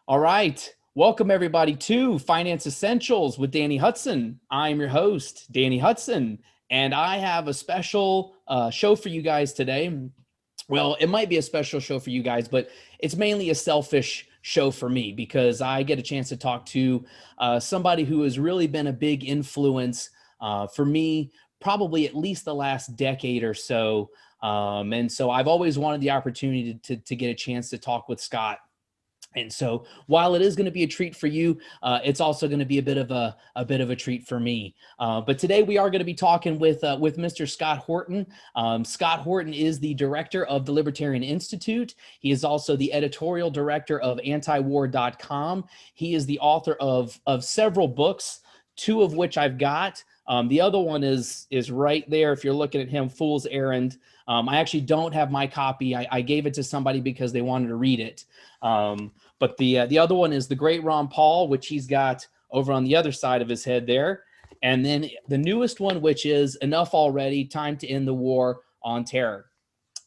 All right. Welcome, everybody, to Finance Essentials with Danny Hudson. I'm your host, Danny Hudson, and I have a special show for you guys today. Well, it might be a special show for you guys, but it's mainly a selfish show for me because I get a chance to talk to somebody who has really been a big influence for me, probably at least the last decade or so. And so I've always wanted the opportunity to get a chance to talk with Scott. And so, while it is going to be a treat for you, it's also going to be a bit of a treat for me. But today we are going to be talking with Mr. Scott Horton. Scott Horton is the director of the Libertarian Institute. He is also the editorial director of antiwar.com. He is the author of several books, two of which I've got. The other one is right there. If you're looking at him, Fool's Errand. I actually don't have my copy. I gave it to somebody because they wanted to read it. But the other one is The Great Ron Paul, which he's got over on the other side of his head there. And then the newest one, which is Enough Already, Time to End the War on Terror.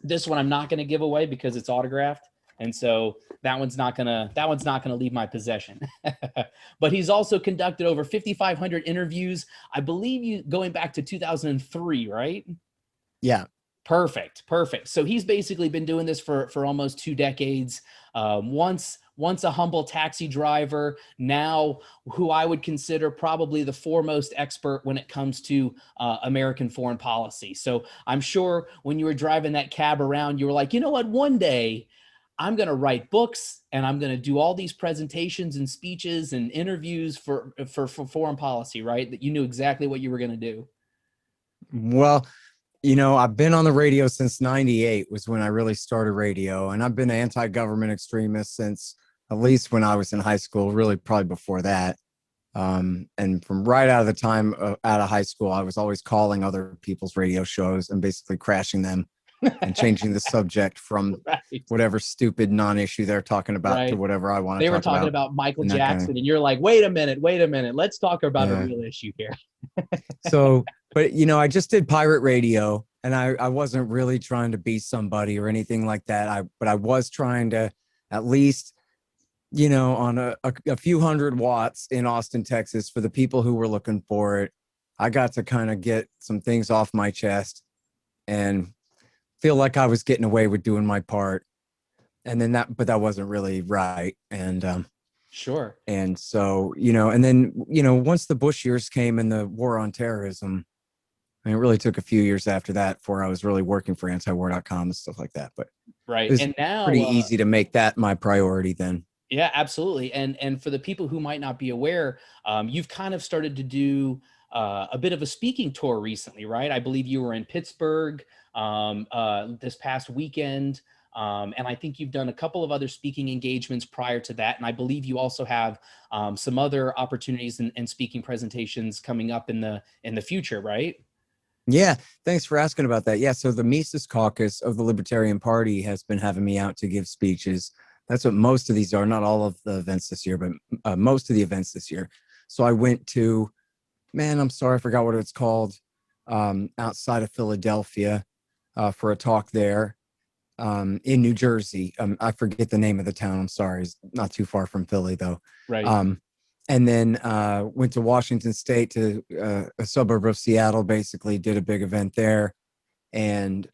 This one I'm not going to give away because it's autographed. And so that one's not gonna leave my possession. But he's also conducted over 5,500 interviews. I believe you going back to 2003, right? Yeah. Perfect. So he's basically been doing this for almost 2 decades. Once a humble taxi driver, now who I would consider probably the foremost expert when it comes to American foreign policy. So I'm sure when you were driving that cab around, you were like, you know what, one day I'm going to write books and I'm going to do all these presentations and speeches and interviews for foreign policy, right? That you knew exactly what you were going to do. Well, I've been on the radio since 98 was when I really started radio. And I've been an anti-government extremist since at least when I was in high school, really probably before that. And from right out of the time out of high school, I was always calling other people's radio shows and basically crashing them and changing the subject from whatever stupid non-issue they're talking about to whatever I want to talk about. They were talking about Michael Jackson, and you're like, wait a minute. Let's talk about a real issue here. So, but I just did pirate radio, and I wasn't really trying to be somebody or anything like that. But I was trying to at least, on a few hundred watts in Austin, Texas, for the people who were looking for it. I got to kind of get some things off my chest and feel like I was getting away with doing my part. And then but that wasn't really right. And sure. And so, and then, once the Bush years came and the war on terrorism, it really took a few years after that before I was really working for antiwar.com and stuff like that. But right. It was and now pretty easy to make that my priority then. Yeah, absolutely. And for the people who might not be aware, you've kind of started to do a bit of a speaking tour recently, right? I believe you were in Pittsburgh this past weekend. And I think you've done a couple of other speaking engagements prior to that. And I believe you also have some other opportunities and speaking presentations coming up in the future, right? Yeah, thanks for asking about that. Yeah, so the Mises Caucus of the Libertarian Party has been having me out to give speeches. That's what most of these are, not all of the events this year, but most of the events this year. So I went to, I'm sorry, I forgot what it's called, outside of Philadelphia for a talk there. In New Jersey. I forget the name of the town. I'm sorry. It's not too far from Philly though. Right. And then went to Washington State to a suburb of Seattle, basically did a big event there. And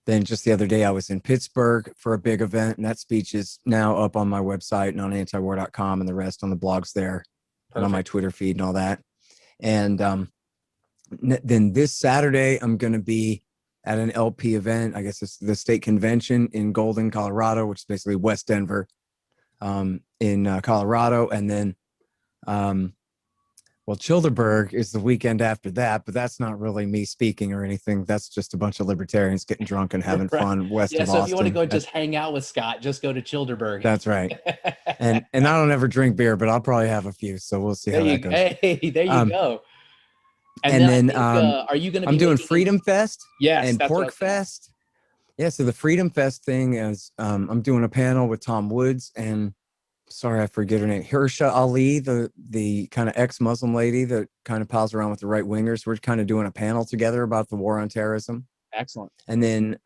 then just the other day I was in Pittsburgh for a big event, and that speech is now up on my website and on antiwar.com and the rest on the blogs there. Perfect. And on my Twitter feed and all that. And then this Saturday I'm going to be at an LP event. I guess it's the state convention in Golden, Colorado, which is basically West Denver, in Colorado. And then, Childerberg is the weekend after that, but that's not really me speaking or anything. That's just a bunch of libertarians getting drunk and having fun west of Austin. So if you want to go just hang out with Scott, just go to Childerberg. That's right. and I don't ever drink beer, but I'll probably have a few. So we'll see how that goes. Hey, there you go. And then are you going to be? I'm doing Freedom Fest. Yes, and Pork Fest. Yeah, so the Freedom Fest thing is I'm doing a panel with Tom Woods and sorry, I forget her name. Hirsha Ali, the kind of ex-Muslim lady that kind of pals around with the right wingers. We're kind of doing a panel together about the war on terrorism. Excellent. And then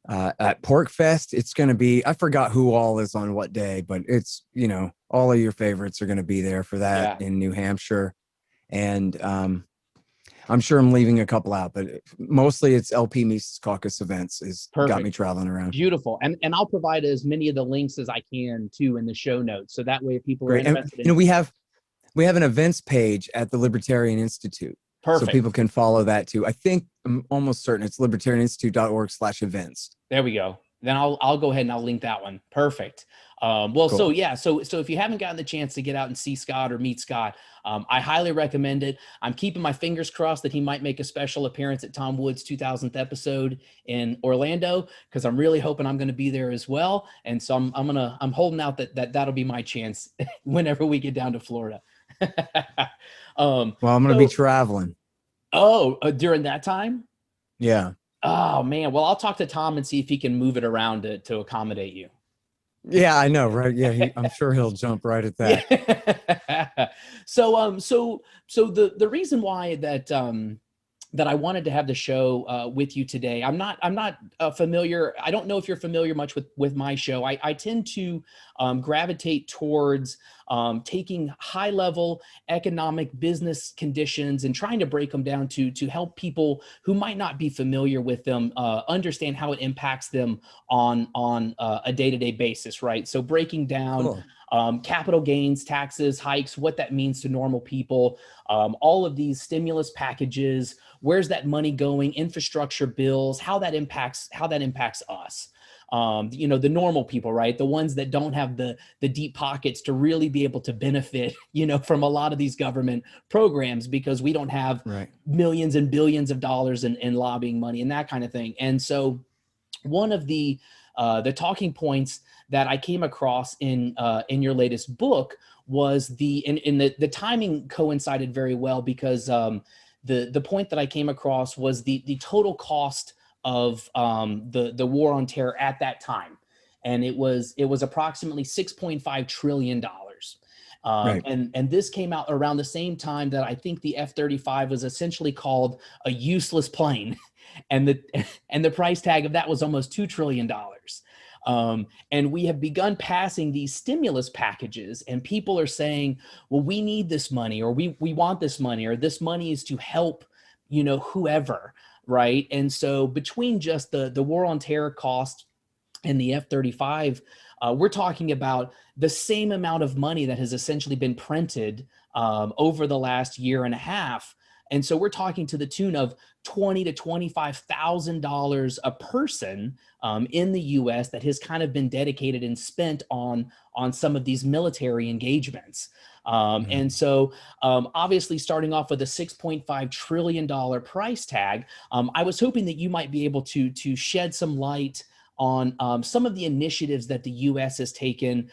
At Pork Fest, it's going to be, I forgot who all is on what day, but it's, all of your favorites are going to be there for that Yeah. in New Hampshire. And I'm sure I'm leaving a couple out, but mostly it's LP Mises Caucus events is got me Perfect. traveling around. Beautiful. And I'll provide as many of the links as I can too in the show notes. So that way, if people are Great. And, interested in, we have an events page at the Libertarian Institute. So perfect. people can follow that too. I think I'm almost certain it's libertarianinstitute.org/events. There we go. Then I'll go ahead and I'll link that one. Perfect. Well, Cool. so yeah, so if you haven't gotten the chance to get out and see Scott or meet Scott, I highly recommend it. I'm keeping my fingers crossed that he might make a special appearance at Tom Wood's 2000th episode in Orlando, because I'm really hoping I'm going to be there as well. And so I'm holding out that'll be my chance whenever we get down to Florida. Well, I'm going to be traveling. Oh, during that time? Yeah. Oh man. Well, I'll talk to Tom and see if he can move it around to accommodate you. Yeah, I know, right? Yeah, I'm sure he'll jump right at that. Yeah. So the reason why that I wanted to have the show with you today, I'm not familiar. I don't know if you're familiar much with my show. I tend to gravitate towards taking high level economic business conditions and trying to break them down to help people who might not be familiar with them understand how it impacts them on a day-to-day basis, right? So breaking down Cool. capital gains, taxes, hikes, what that means to normal people, all of these stimulus packages, where's that money going, infrastructure bills, how that impacts us. The normal people, right? The ones that don't have the deep pockets to really be able to benefit, from a lot of these government programs, because we don't have millions and billions of dollars in lobbying money and that kind of thing. And so one of the talking points that I came across in your latest book was the timing coincided very well, because the point that I came across was the total cost of the war on terror at that time, and it was approximately $6.5 trillion. And this came out around the same time that I think the F-35 was essentially called a useless plane, and the price tag of that was almost $2 trillion. And we have begun passing these stimulus packages, and people are saying, well, we need this money, or we want this money, or this money is to help, whoever, right? And so between just the war on terror cost and the F-35, we're talking about the same amount of money that has essentially been printed over the last year and a half. And so we're talking to the tune of $20,000 to $25,000 a person in the U.S. that has kind of been dedicated and spent on some of these military engagements. And so obviously starting off with a $6.5 trillion price tag, I was hoping that you might be able to shed some light on some of the initiatives that the U.S. has taken,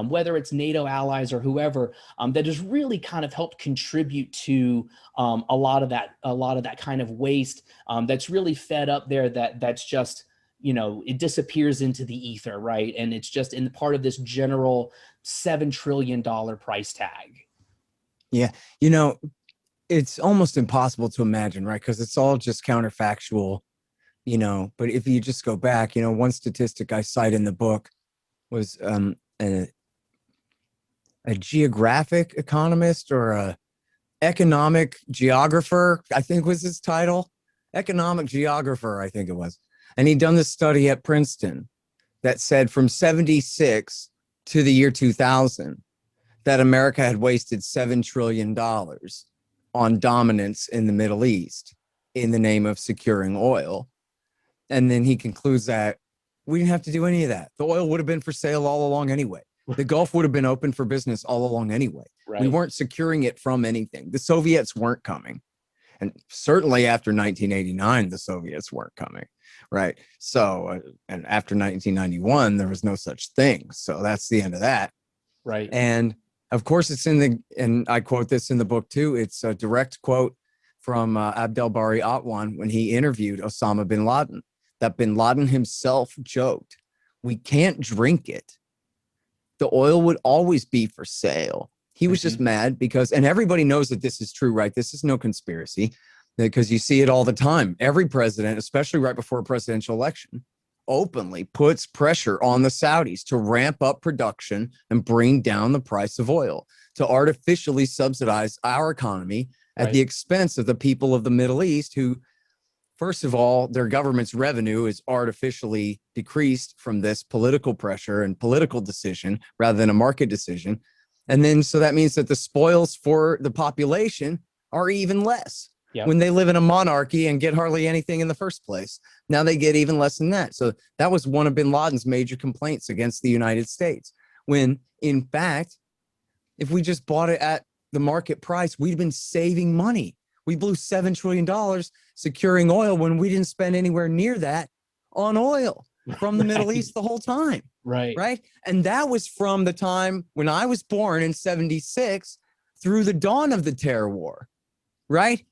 whether it's NATO allies or whoever, that has really kind of helped contribute to a lot of that kind of waste that's really fed up there. That's just, it disappears into the ether, right? And it's just in part of this general $7 trillion price tag. Yeah, it's almost impossible to imagine, right? Because it's all just counterfactual. But if you just go back, one statistic I cite in the book was a geographic economist or a economic geographer, I think was his title, economic geographer, I think it was. And he'd done this study at Princeton that said from 76 to the year 2000, that America had wasted $7 trillion on dominance in the Middle East in the name of securing oil. And then he concludes that we didn't have to do any of that. The oil would have been for sale all along anyway. The Gulf would have been open for business all along anyway. Right. We weren't securing it from anything. The Soviets weren't coming. And certainly after 1989, the Soviets weren't coming. Right. So, and after 1991, there was no such thing. So that's the end of that. Right. And of course, and I quote this in the book too, it's a direct quote from Abdel Bari Atwan when he interviewed Osama bin Laden, that bin Laden himself joked, we can't drink it. The oil would always be for sale. He was just mad because, and everybody knows that this is true, right? This is no conspiracy, because you see it all the time. Every president, especially right before a presidential election, openly puts pressure on the Saudis to ramp up production and bring down the price of oil, to artificially subsidize our economy at the expense of the people of the Middle East, who, first of all, their government's revenue is artificially decreased from this political pressure and political decision rather than a market decision. And then, so that means that the spoils for the population are even less. When they live in a monarchy and get hardly anything in the first place. Now they get even less than that. So that was one of bin Laden's major complaints against the United States. When in fact, if we just bought it at the market price, we'd been saving money. We blew $7 trillion securing oil when we didn't spend anywhere near that on oil from the Middle East the whole time. Right. And that was from the time when I was born in 76 through the dawn of the terror war. Right.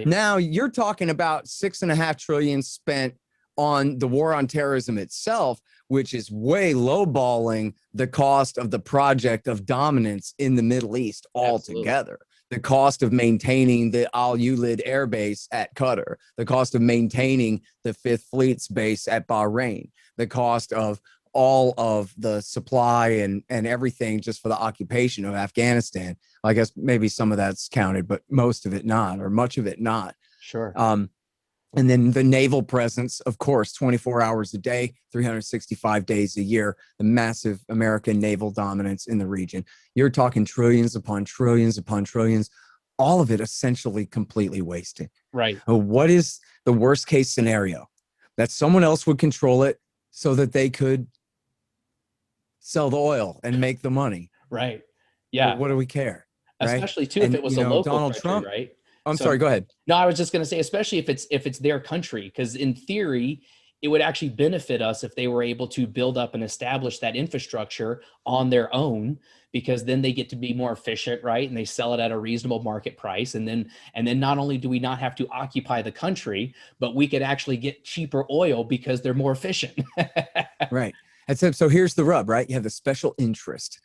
Now you're talking about $6.5 trillion spent on the war on terrorism itself, which is way lowballing the cost of the project of dominance in the Middle East altogether. The cost of maintaining the Al Ulid Air Base at Qatar, the cost of maintaining the Fifth Fleet's base at Bahrain, the cost of all of the supply and everything just for the occupation of Afghanistan. I guess maybe some of that's counted, but most of it not, or much of it not. And then the naval presence, of course, 24 hours a day, 365 days a year, the massive American naval dominance in the region. You're talking trillions upon trillions upon trillions, all of it essentially completely wasted. What is the worst case scenario? That someone else would control it so that they could sell the oil and make the money. But what do we care? Especially too, if it was a local Donald Trump, I'm sorry, go ahead. No, I was just going to say, especially if it's their country, because in theory, it would actually benefit us if they were able to build up and establish that infrastructure on their own, because then they get to be more efficient, right? And they sell it at a reasonable market price. And then not only do we not have to occupy the country, but we could actually get cheaper oil because they're more efficient. And so here's the rub, right? You have the special interest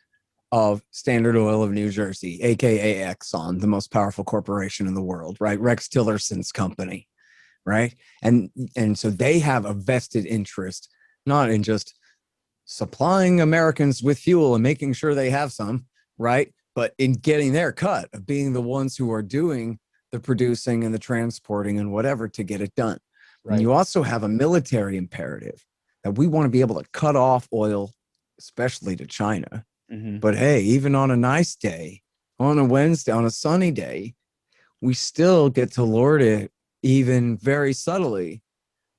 of Standard Oil of New Jersey, aka Exxon, the most powerful corporation in the world, right? Rex Tillerson's company, right? And so they have a vested interest, not in just supplying Americans with fuel and making sure they have some, right? But in getting their cut of being the ones who are doing the producing and the transporting and whatever to get it done. And you also have a military imperative that we want to be able to cut off oil, especially to China. But hey, even on a nice day, on a Wednesday, on a sunny day, we still get to lord it, even very subtly,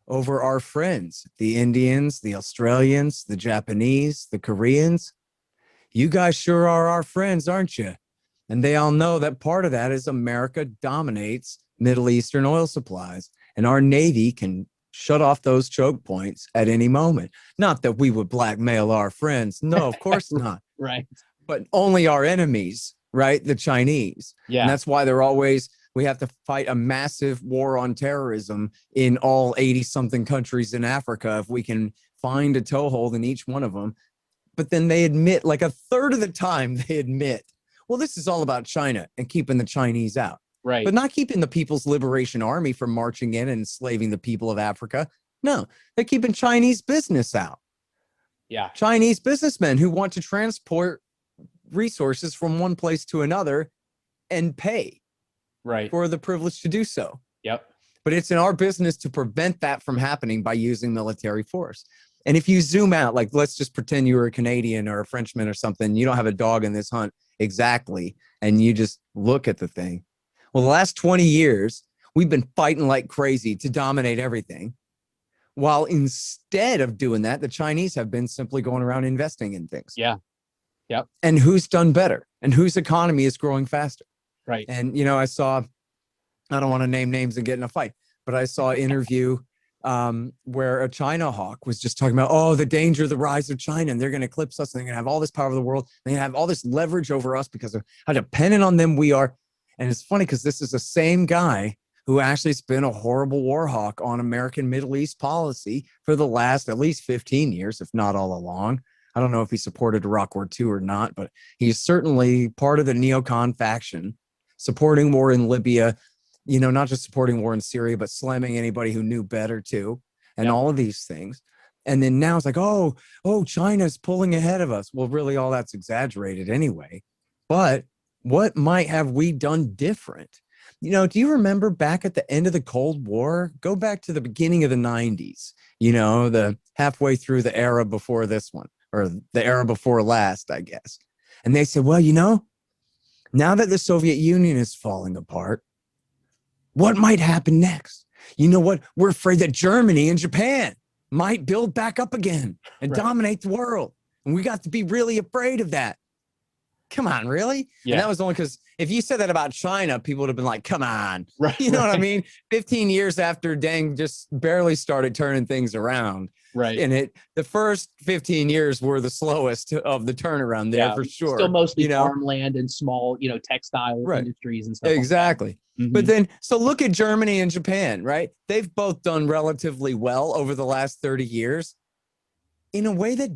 over our friends, the Indians, the Australians, the Japanese, the Koreans. You guys sure are our friends, aren't you? And they all know that part of that is America dominates Middle Eastern oil supplies, and our Navy can shut off those choke points at any moment. Not that we would blackmail our friends. No, of course not. But only our enemies, right? The Chinese. And that's why we have to fight a massive war on terrorism in all 80 something countries in Africa if we can find a toehold in each one of them. But then they admit, like a third of the time they admit, well, this is all about China and keeping the Chinese out. But not keeping the People's Liberation Army from marching in and enslaving the people of Africa. No, they're keeping Chinese business out. Chinese businessmen who want to transport resources from one place to another and pay for the privilege to do so. But it's in our business to prevent that from happening by using military force. And if you zoom out, like let's just pretend you were a Canadian or a Frenchman or something, you don't have a dog in this hunt exactly, and you just look at the thing. Well, the last 20 years, we've been fighting like crazy to dominate everything. While instead of doing that, the Chinese have been simply going around investing in things. And who's done better and whose economy is growing faster. And, you know, I don't want to name names and get in a fight, but I saw an interview where a China hawk was just talking about, oh, the danger, the rise of China, and they're going to eclipse us, and they're going to have all this power of the world. They're going to have all this leverage over us because of how dependent on them we are. And it's funny because this is the same guy who actually has been a horrible war hawk on American Middle East policy for the last at least 15 years, if not all along. I don't know if he supported Iraq War II or not, but he's certainly part of the neocon faction, supporting war in Libya, you know, not just supporting war in Syria, but slamming anybody who knew better too, and all of these things. And then now it's like, oh, China's pulling ahead of us. Well, really, all that's exaggerated anyway. But what might have we done different? Do you remember back at the end of the Cold War? Go back to the beginning of the 90s, the halfway through the era before this one, or the era before last, I guess. And they said, well, now that the Soviet Union is falling apart, what might happen next? You know what? We're afraid that Germany and Japan might build back up again and dominate the world. And we got to be really afraid of that. Come on, really? Yeah. And that was only because if you said that about China, people would have been like, come on. Right. You know what I mean? 15 years after Deng just barely started turning things around. Right. And the first 15 years were the slowest of the turnaround there, for sure. Still mostly farmland and small, textile industries and stuff. Exactly. Like that. Mm-hmm. But then, so look at Germany and Japan, right? They've both done relatively well over the last 30 years in a way that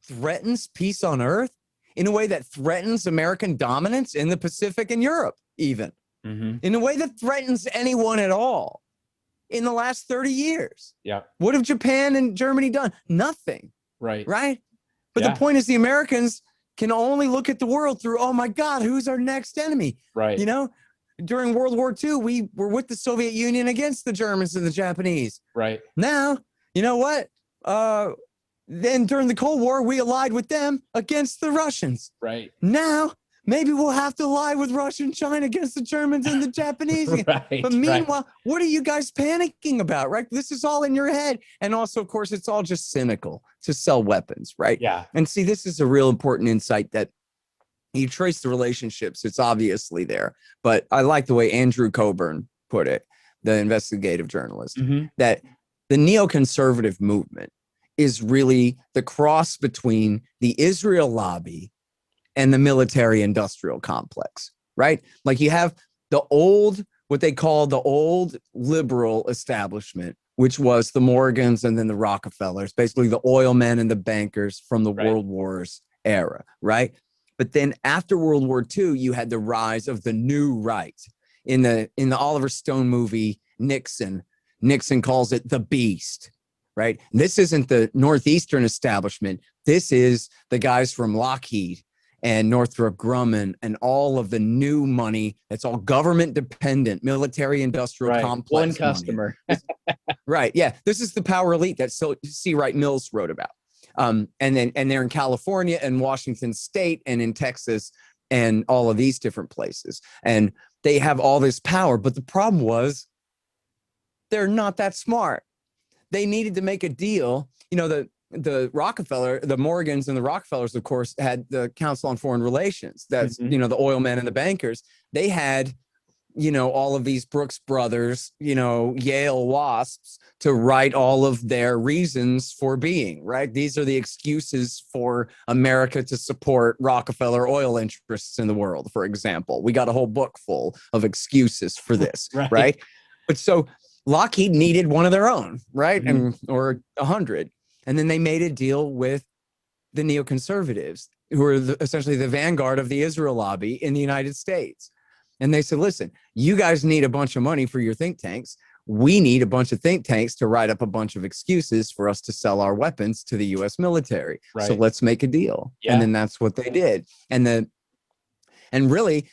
threatens peace on earth, in a way that threatens American dominance in the Pacific and Europe, even in a way that threatens anyone at all in the last 30 years. Yeah. What have Japan and Germany done? Nothing. Right. Right. But the point is the Americans can only look at the world through, oh my God, who's our next enemy? Right. During World War II, we were with the Soviet Union against the Germans and the Japanese. Right. Now, you know what? Then during the Cold War, we allied with them against the Russians. Right. Now, maybe we'll have to ally with Russia and China against the Germans and the Japanese. Right. But meanwhile, what are you guys panicking about, right? This is all in your head. And also, of course, it's all just cynical to sell weapons, right? Yeah. And see, this is a real important insight that you trace the relationships. It's obviously there. But I like the way Andrew Coburn put it, the investigative journalist, that the neoconservative movement is really the cross between the Israel lobby and the military industrial complex, right? Like you have the old, what they call the old liberal establishment, which was the Morgans and then the Rockefellers, basically the oil men and the bankers from the World Wars era, right? But then after World War II, you had the rise of the new right. In the Oliver Stone movie, Nixon calls it the beast, right? And this isn't the Northeastern establishment. This is the guys from Lockheed and Northrop Grumman and all of the new money. It's all government dependent, military industrial complex. One customer. Right. Yeah. This is the power elite that C. Wright Mills wrote about. And they're in California and Washington State and in Texas and all of these different places. And they have all this power. But the problem was they're not that smart. They needed to make a deal. The Rockefeller, the Morgans and the Rockefellers, of course, had the Council on Foreign Relations. That's, the oil men and the bankers. They had, all of these Brooks Brothers, Yale WASPs to write all of their reasons for being, right? These are the excuses for America to support Rockefeller oil interests in the world, for example. We got a whole book full of excuses for this, right? But so Lockheed needed one of their own, right? Or 100. And then they made a deal with the neoconservatives, who are essentially the vanguard of the Israel lobby in the United States. And they said, listen, you guys need a bunch of money for your think tanks. We need a bunch of think tanks to write up a bunch of excuses for us to sell our weapons to the U.S. military. Right. So let's make a deal. Yeah. And then that's what they did. And really,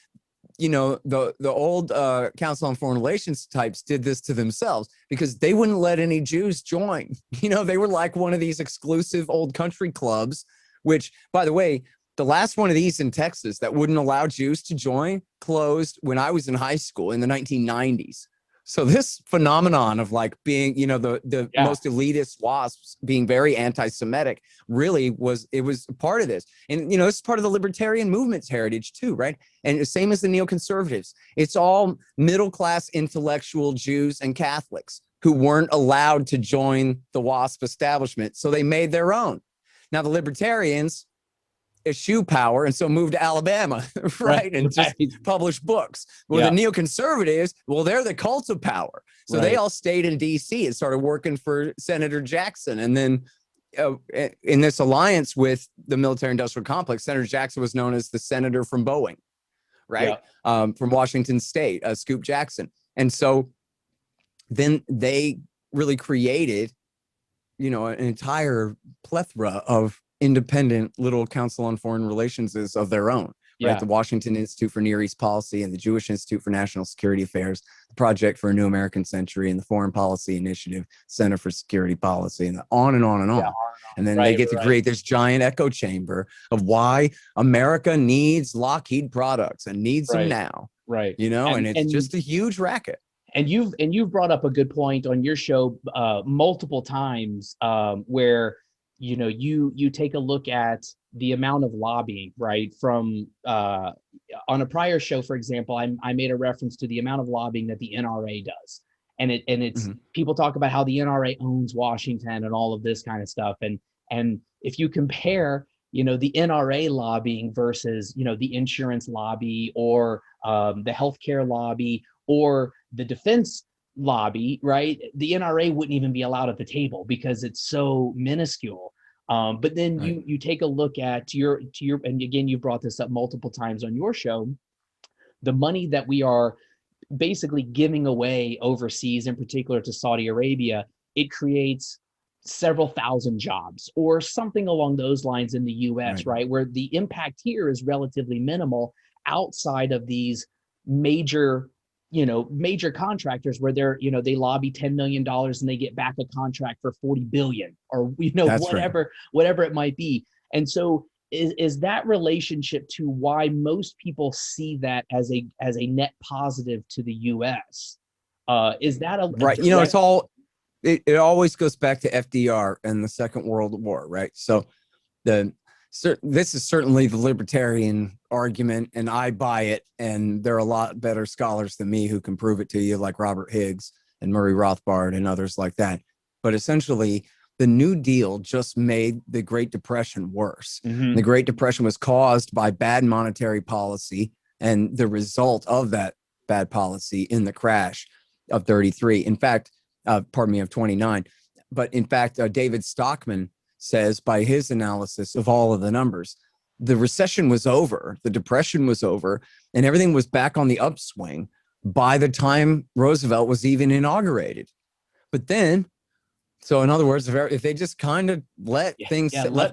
the old Council on Foreign Relations types did this to themselves because they wouldn't let any Jews join. They were like one of these exclusive old country clubs, which, by the way, the last one of these in Texas that wouldn't allow Jews to join closed when I was in high school in the 1990s. So this phenomenon of like being, the most elitist WASPs being very anti-Semitic really was part of this. And, this is part of the libertarian movement's heritage too, right? And the same as the neoconservatives. It's all middle-class intellectual Jews and Catholics who weren't allowed to join the WASP establishment. So they made their own. Now the libertarians eschew power and so moved to Alabama, right? And just publish books. Well, the neoconservatives, they're the cult of power. So they all stayed in DC and started working for Senator Jackson. And then in this alliance with the military industrial complex, Senator Jackson was known as the senator from Boeing, right? From Washington State, Scoop Jackson. And so then they really created an entire plethora of independent little Council on Foreign Relations of their own, right? Yeah. The Washington Institute for Near East Policy and the Jewish Institute for National Security Affairs, the Project for a New American Century, and the Foreign Policy Initiative, Center for Security Policy, and on and on and on. Yeah. And then they get to create this giant echo chamber of why America needs Lockheed products and needs them now. Right. And it's just a huge racket. And you've brought up a good point on your show multiple times, where you take a look at the amount of lobbying, right? From on a prior show, for example, I made a reference to the amount of lobbying that the NRA does, and it's people talk about how the NRA owns Washington and all of this kind of stuff, and if you compare the NRA lobbying versus the insurance lobby or the healthcare lobby or the defense lobby, right? The NRA wouldn't even be allowed at the table because it's so minuscule. But then you take a look at your, and again, you brought this up multiple times on your show, the money that we are basically giving away overseas, in particular to Saudi Arabia, it creates several thousand jobs or something along those lines in the US, right? Where the impact here is relatively minimal outside of these major contractors where they lobby $10 million and they get back a contract for 40 billion or, whatever it might be. And so is that relationship to why most people see that as a net positive to the US? Is that a right? It always goes back to FDR and the Second World War, right? So this is certainly the libertarian argument, and I buy it. And there are a lot better scholars than me who can prove it to you, like Robert Higgs and Murray Rothbard and others like that. But essentially, the New Deal just made the Great Depression worse. The Great Depression was caused by bad monetary policy and the result of that bad policy in the crash of 33. In fact, of 29. But in fact, David Stockman says by his analysis of all of the numbers, the recession was over, the depression was over, and everything was back on the upswing by the time Roosevelt was even inaugurated. But then, so in other words, if they just kind of let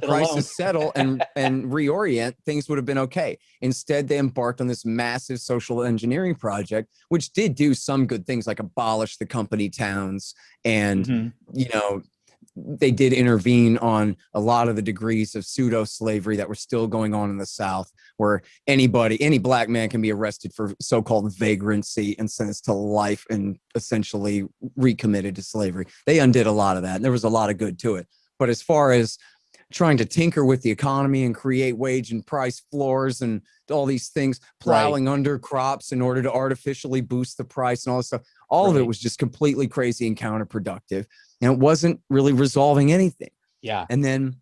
prices settle and reorient, things would have been okay. Instead, they embarked on this massive social engineering project, which did do some good things like abolish the company towns and, they did intervene on a lot of the degrees of pseudo slavery that were still going on in the South, where any black man can be arrested for so-called vagrancy and sentenced to life and essentially recommitted to slavery. They undid a lot of that, and there was a lot of good to it. But as far as trying to tinker with the economy and create wage and price floors and all these things, plowing under crops in order to artificially boost the price and all this stuff, all of it was just completely crazy and counterproductive. And it wasn't really resolving anything. Yeah. And then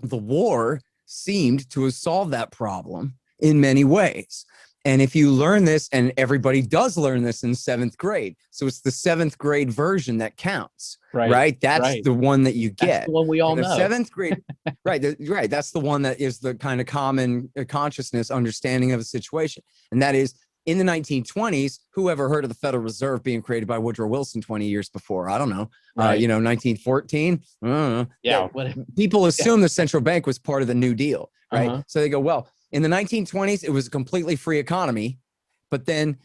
the war seemed to have solved that problem in many ways. And if you learn this, and everybody does learn this in 7th grade, so it's the 7th grade version that counts, right? That's the one that you get. That's the one we all know. 7th grade, right. That's the one that is the kind of common consciousness understanding of a situation. And that is, in the 1920s, who ever heard of the Federal Reserve being created by Woodrow Wilson 20 years before? I don't know. 1914. People assume the central bank was part of the New Deal, right? So they go, well, in the 1920s, it was a completely free economy, but then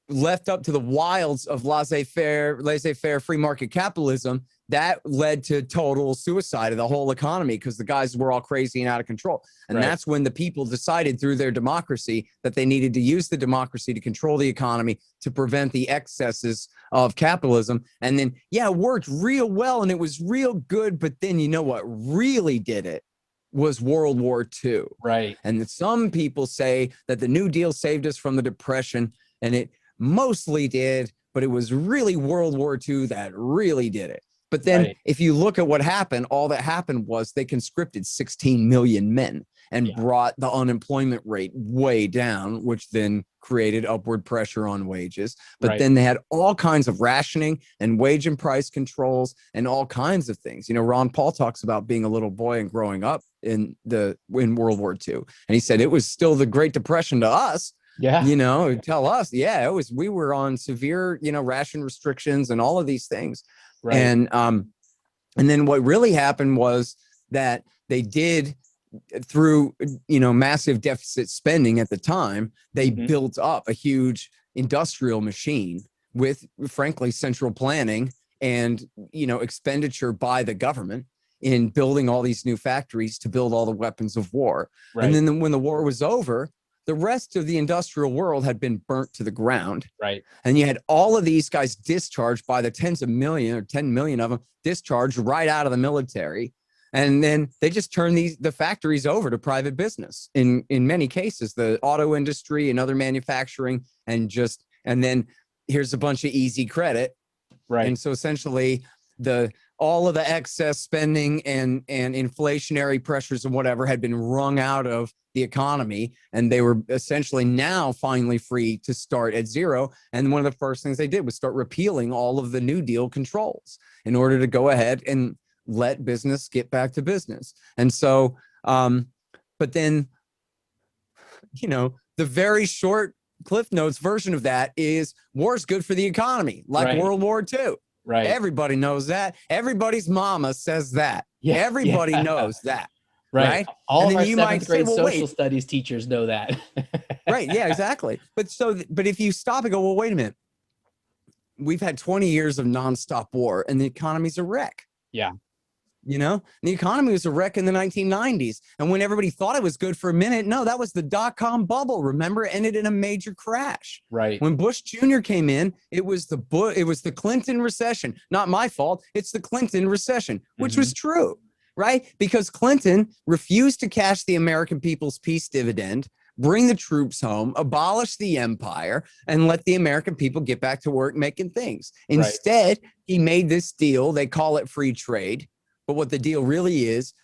left up to the wilds of laissez-faire free market capitalism, that led to total suicide of the whole economy because the guys were all crazy and out of control. And that's when the people decided through their democracy that they needed to use the democracy to control the economy to prevent the excesses of capitalism. And then, it worked real well and it was real good. But then you know what really did it was World War II. Right. And some people say that the New Deal saved us from the Depression, and it mostly did, but it was really World War II that really did it. But then if you look at what happened, all that happened was they conscripted 16 million men and brought the unemployment rate way down, which then created upward pressure on wages. But then they had all kinds of rationing and wage and price controls and all kinds of things. Ron Paul talks about being a little boy and growing up in World War II. And he said it was still the Great Depression to us. Yeah. Tell us. Yeah, we were on severe, ration restrictions and all of these things. Right. And And then what really happened was that they did, through, massive deficit spending at the time, they built up a huge industrial machine with, frankly, central planning and, expenditure by the government in building all these new factories to build all the weapons of war. Right. And then when the war was over, the rest of the industrial world had been burnt to the ground. Right. And you had all of these guys discharged by the tens of million, or 10 million of them discharged right out of the military. And then they just turn the factories over to private business in many cases, the auto industry and other manufacturing, and then here's a bunch of easy credit. Right. And so essentially all of the excess spending and inflationary pressures and whatever had been wrung out of the economy, and they were essentially now finally free to start at zero. And one of the first things they did was start repealing all of the New Deal controls in order to go ahead and let business get back to business. And so, but then, the very short Cliff Notes version of that is war's good for the economy, like World War II. Right. Everybody knows that. Everybody's mama says that. Yeah. Everybody knows that. Right. All of our seventh grade social studies teachers know that. Right. Yeah, exactly. But if you stop and go, well, wait a minute, we've had 20 years of nonstop war and the economy's a wreck. Yeah. The economy was a wreck in the 1990s. And when everybody thought it was good for a minute, no, that was the dot-com bubble. Remember, it ended in a major crash. Right. When Bush Jr. came in, it was the Clinton recession. Not my fault. It's the Clinton recession, which was true, right? Because Clinton refused to cash the American people's peace dividend, bring the troops home, abolish the empire, and let the American people get back to work making things. Instead, he made this deal. They call it free trade. But what the deal really is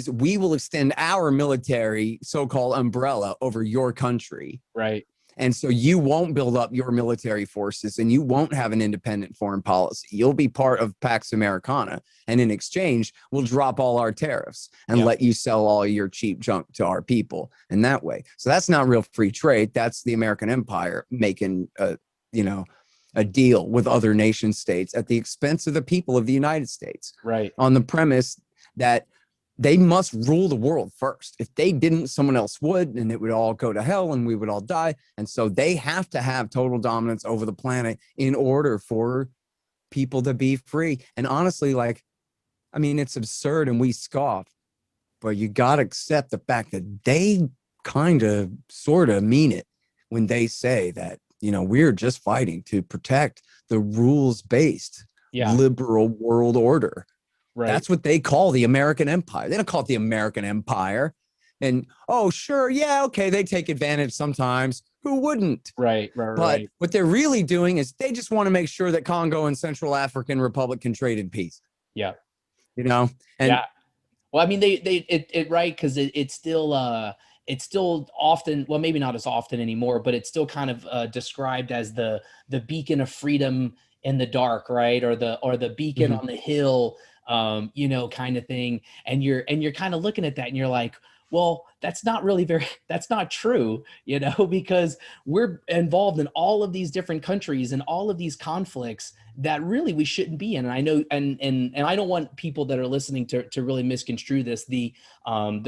we will extend our military so-called umbrella over your country. Right. And so you won't build up your military forces and you won't have an independent foreign policy. You'll be part of Pax Americana. And in exchange, we'll drop all our tariffs and let you sell all your cheap junk to our people in that way. So that's not real free trade. That's the American empire making a deal with other nation states at the expense of the people of the United States. Right. On the premise that they must rule the world first. If they didn't, someone else would, and it would all go to hell and we would all die. And so they have to have total dominance over the planet in order for people to be free. And honestly, it's absurd and we scoff, but you got to accept the fact that they kind of sort of mean it when they say that, we're just fighting to protect the rules-based liberal world order. Right. That's what they call the American empire. They don't call it the American empire. And, oh, sure, yeah, okay, they take advantage sometimes. Who wouldn't? Right. But what they're really doing is they just want to make sure that Congo and Central African Republic can trade in peace. Yeah. And yeah. Well, I mean, because it's still often, well, maybe not as often anymore, but it's still kind of described as the beacon of freedom in the dark, right? Or the beacon on the hill, kind of thing. And you're kind of looking at that and you're like, well, that's not true, because we're involved in all of these different countries and all of these conflicts that really we shouldn't be in. And I know, and I don't want people that are listening to really misconstrue this. The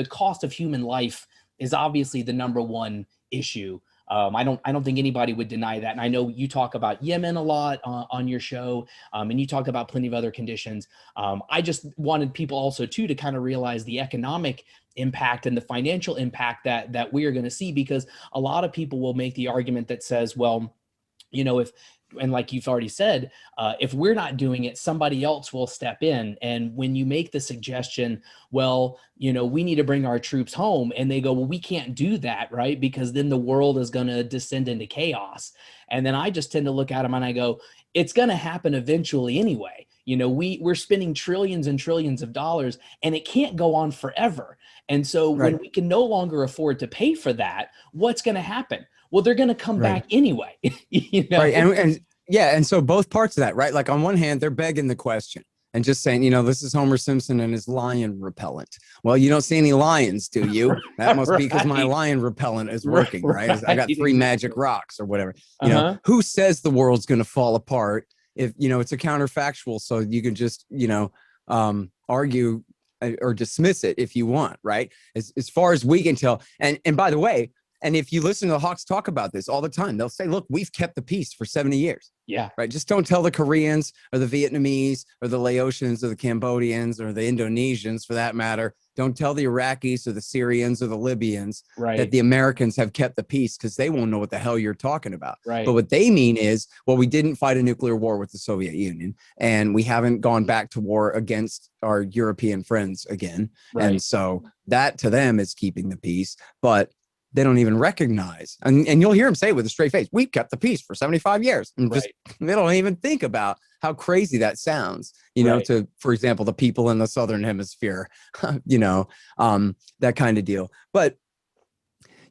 cost of human life is obviously the number one issue. I don't think anybody would deny that. And I know you talk about Yemen a lot on your show, and you talk about plenty of other conditions. I just wanted people also to kind of realize the economic impact and the financial impact that we are going to see, because a lot of people will make the argument that says, well, and like you've already said, if we're not doing it, somebody else will step in. And when you make the suggestion, well, we need to bring our troops home, and they go, well, we can't do that, right? Because then the world is going to descend into chaos. And then I just tend to look at them and I go, it's going to happen eventually anyway. We're spending trillions and trillions of dollars, and it can't go on forever. And so when we can no longer afford to pay for that, what's going to happen? Well, they're going to come back anyway. Right. And so both parts of that, right? Like on one hand, they're begging the question and just saying, this is Homer Simpson and his lion repellent. Well, you don't see any lions, do you? That must be because my lion repellent is working, right? I got 3 magic rocks or whatever. Who says the world's going to fall apart if, it's a counterfactual. So you can just, argue or dismiss it if you want, right? As far as we can tell. And by the way, and if you listen to the Hawks talk about this all the time, they'll say, look, we've kept the peace for 70 years. Yeah. Right. Just don't tell the Koreans or the Vietnamese or the Laotians or the Cambodians or the Indonesians, for that matter. Don't tell the Iraqis or the Syrians or the Libyans that the Americans have kept the peace, because they won't know what the hell you're talking about. Right. But what they mean is, well, we didn't fight a nuclear war with the Soviet Union, and we haven't gone back to war against our European friends again. Right. And so that to them is keeping the peace. But they don't even recognize, and you'll hear them say it with a straight face, we've kept the peace for 75 years. And just, they don't even think about how crazy that sounds, you know, to, for example, the people in the Southern Hemisphere, you know, that kind of deal. But,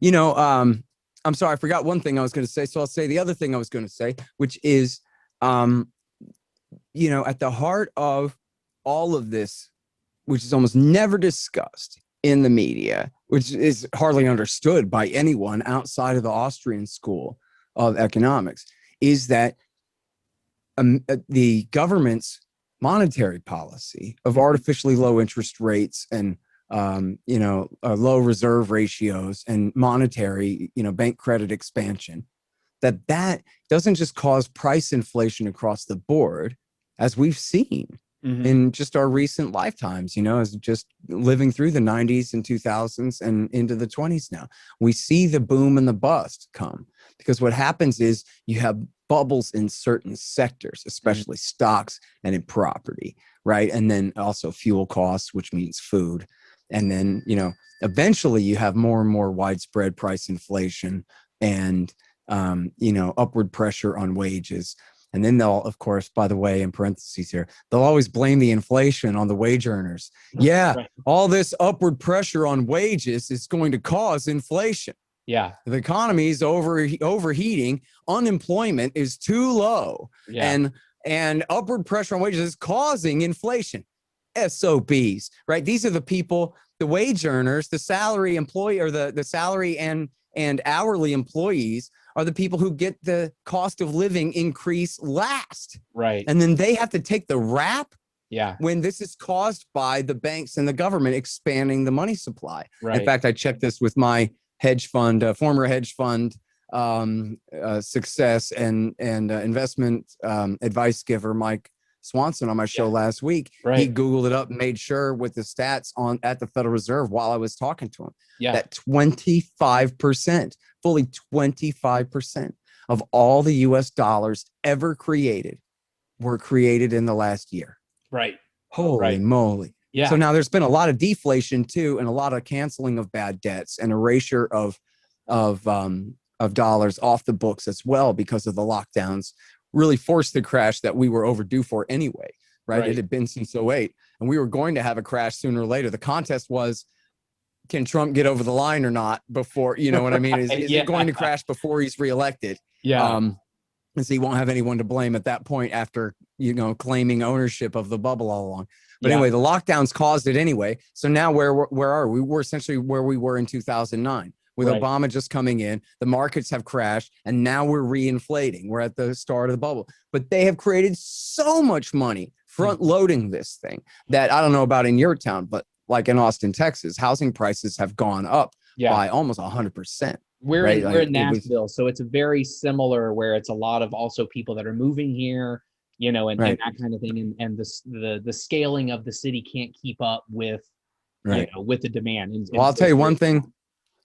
you know, I'm sorry, I forgot one thing I was going to say. So I'll say the other thing I was going to say, which is, you know, at the heart of all of this, which is almost never discussed in the media, which is hardly understood by anyone outside of the Austrian school of economics, is that the government's monetary policy of artificially low interest rates and you know, low reserve ratios and monetary, you know, bank credit expansion, that doesn't just cause price inflation across the board, as we've seen in just our recent lifetimes, you know, as just living through the 90s and 2000s and into the 20s now. We see the boom and the bust come, because what happens is you have bubbles in certain sectors, especially stocks and in property, right? And then also fuel costs, which means food. And then, you know, eventually you have more and more widespread price inflation and, you know, upward pressure on wages. And then they'll, of course, by the way, in parentheses here, they'll always blame the inflation on the wage earners. Yeah, all this upward pressure on wages is going to cause inflation. Yeah, the economy is overheating. Unemployment is too low, and upward pressure on wages is causing inflation. SOBs, right? These are the people, the wage earners, the salary employee, or the salary and hourly employees are the people who get the cost of living increase last. Right. And then they have to take the rap when this is caused by the banks and the government expanding the money supply. Right. In fact, I checked this with my hedge fund, former hedge fund success and investment advice giver, Mike Swanson, on my show last week. He Googled it up and made sure with the stats at the Federal Reserve while I was talking to him, that 25%, fully 25% of all the US dollars ever created were created in the last year. Right. Holy moly. Yeah. So now there's been a lot of deflation too, and a lot of canceling of bad debts and erasure of dollars off the books as well, because of the lockdowns really forced the crash that we were overdue for anyway, right? It had been since 2008, and we were going to have a crash sooner or later. The contest was, can Trump get over the line or not before, you know what I mean? Is it going to crash before he's reelected? Yeah. And so he won't have anyone to blame at that point after, you know, claiming ownership of the bubble all along. But anyway, the lockdowns caused it anyway. So now where are we? We're essentially where we were in 2009. With Obama just coming in, the markets have crashed, and now we're reinflating. We're at the start of the bubble. But they have created so much money front loading this thing that I don't know about in your town, but like in Austin, Texas, housing prices have gone up by almost 100%. We're in Nashville, so it's very similar, where it's a lot of also people that are moving here, you know, and that kind of thing. And the scaling of the city can't keep up with, you know, with the demand. Well, I'll tell you one thing.